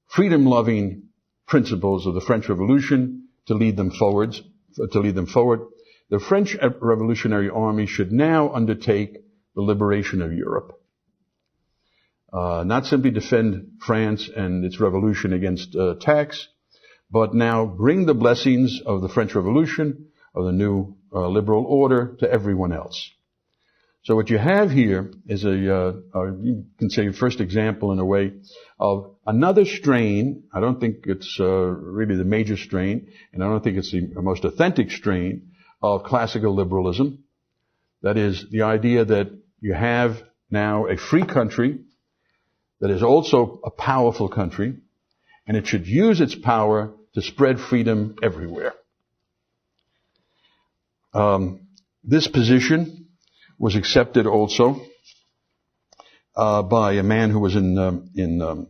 freedom-loving principles of the French Revolution to lead them forward, the French Revolutionary Army should now undertake the liberation of Europe. Not simply defend France and its revolution against attacks, but now bring the blessings of the French Revolution, of the new liberal order, to everyone else. So what you have here is you can say, first example in a way of another strain. I don't think it's really the major strain, and I don't think it's the most authentic strain of classical liberalism. That is the idea that you have now a free country that is also a powerful country, and it should use its power to spread freedom everywhere. This position was accepted also by a man who was in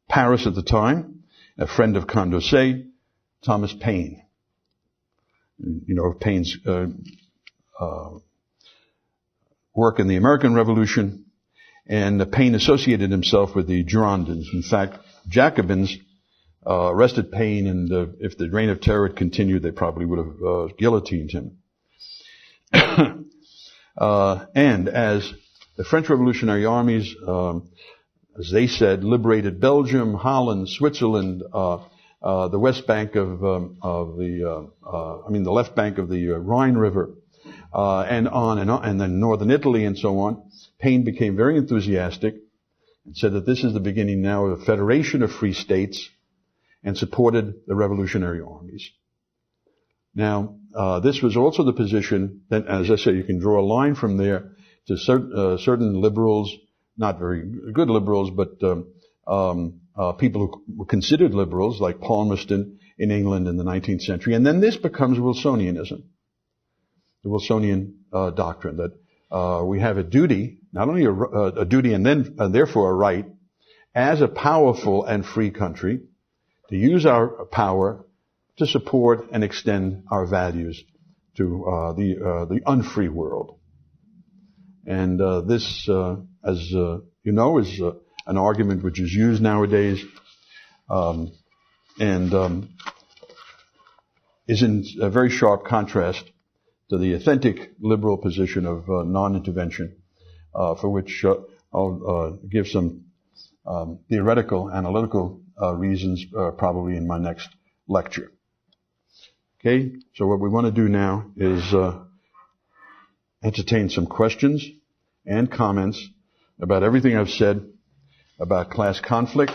Paris at the time, a friend of Condorcet, Thomas Paine. You know, Paine's work in the American Revolution, and Paine associated himself with the Girondins. In fact, Jacobins arrested Paine, and if the reign of terror had continued, they probably would have guillotined him. And as the French Revolutionary armies, as they said, liberated Belgium, Holland, Switzerland, the west bank of the left bank of the Rhine River, and on, and then northern Italy and so on, Paine became very enthusiastic and said that this is the beginning now of a federation of free states, and supported the revolutionary armies. Now, this was also the position that, as I say, you can draw a line from there to certain liberals, not very good liberals, but people who were considered liberals, like Palmerston in England in the 19th century. And then this becomes Wilsonianism, the Wilsonian doctrine that we have a duty, not only a duty and then therefore a right, as a powerful and free country, to use our power to support and extend our values to the unfree world. And this, as you know, is an argument which is used nowadays, and is in a very sharp contrast to the authentic liberal position of non-intervention, for which I'll give some theoretical, analytical reasons probably in my next lecture. Okay, so what we want to do now is entertain some questions and comments about everything I've said about class conflict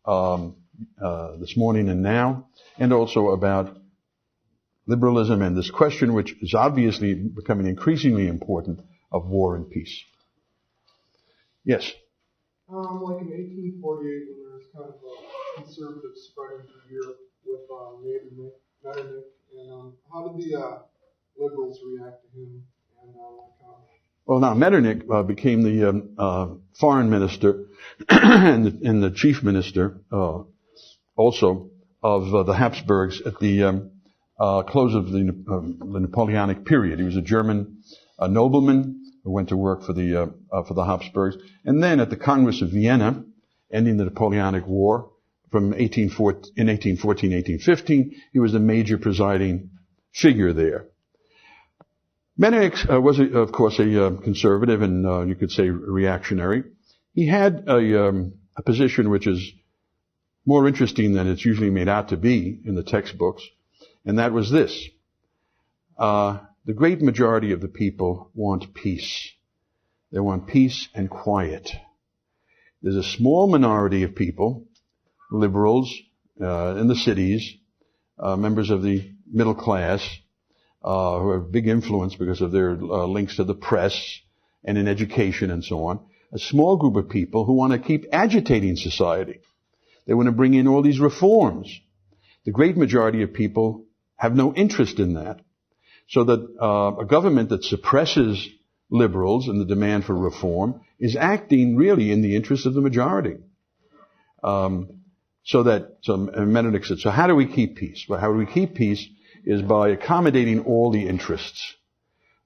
this morning and now, and also about liberalism and this question, which is obviously becoming increasingly important, of war and peace. Yes? Like in 1848, when there was kind of a conservative spreading through Europe with Metternich, and how did the liberals react to him? And well, now Metternich became the foreign minister and the chief minister also of the Habsburgs at the close of the Napoleonic period. He was a German nobleman who went to work for the Habsburgs, and then at the Congress of Vienna, ending the Napoleonic War from 1814-1815, he was a major presiding figure there. Metternich was, of course, a conservative and you could say reactionary. He had a position which is more interesting than it's usually made out to be in the textbooks, and that was this. The great majority of the people want peace. They want peace and quiet. There's a small minority of people, liberals in the cities, members of the middle class, who have big influence because of their links to the press and in education and so on. A small group of people who want to keep agitating society. They want to bring in all these reforms. The great majority of people have no interest in that. So that a government that suppresses liberals and the demand for reform is acting really in the interest of the majority. So Metternich said, so how do we keep peace? Well, how do we keep peace is by accommodating all the interests.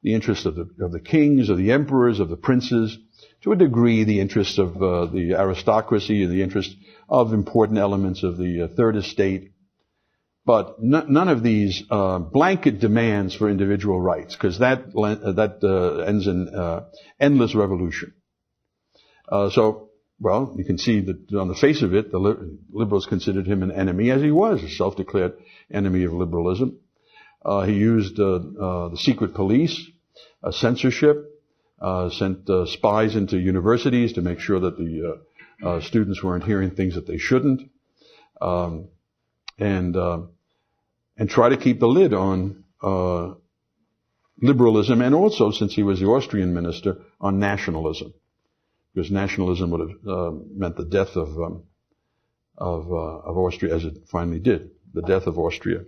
The interests of the kings, of the emperors, of the princes, to a degree the interests of the aristocracy, and the interests of important elements of the third estate. But none of these blanket demands for individual rights, because that ends in endless revolution. Well, you can see that on the face of it, the liberals considered him an enemy, as he was, a self-declared enemy of liberalism. He used the secret police, censorship, sent spies into universities to make sure that the students weren't hearing things that they shouldn't. And try to keep the lid on liberalism, and also, since he was the Austrian minister, on nationalism, because nationalism would have meant the death of Austria, as it finally did, the death of Austria.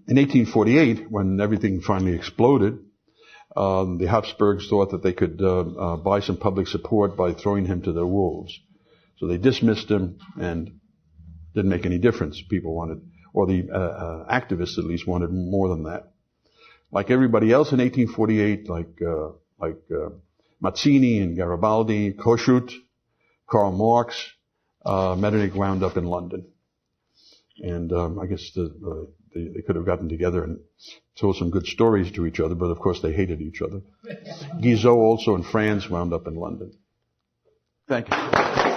In 1848, when everything finally exploded, the Habsburgs thought that they could buy some public support by throwing him to the wolves. So they dismissed him, and didn't make any difference. People wanted, or the activists at least, wanted more than that. Like everybody else in 1848, like Mazzini and Garibaldi, Kossuth, Karl Marx, Metternich wound up in London. And I guess they could have gotten together and told some good stories to each other, but of course they hated each other. Guizot, also in France, wound up in London. Thank you.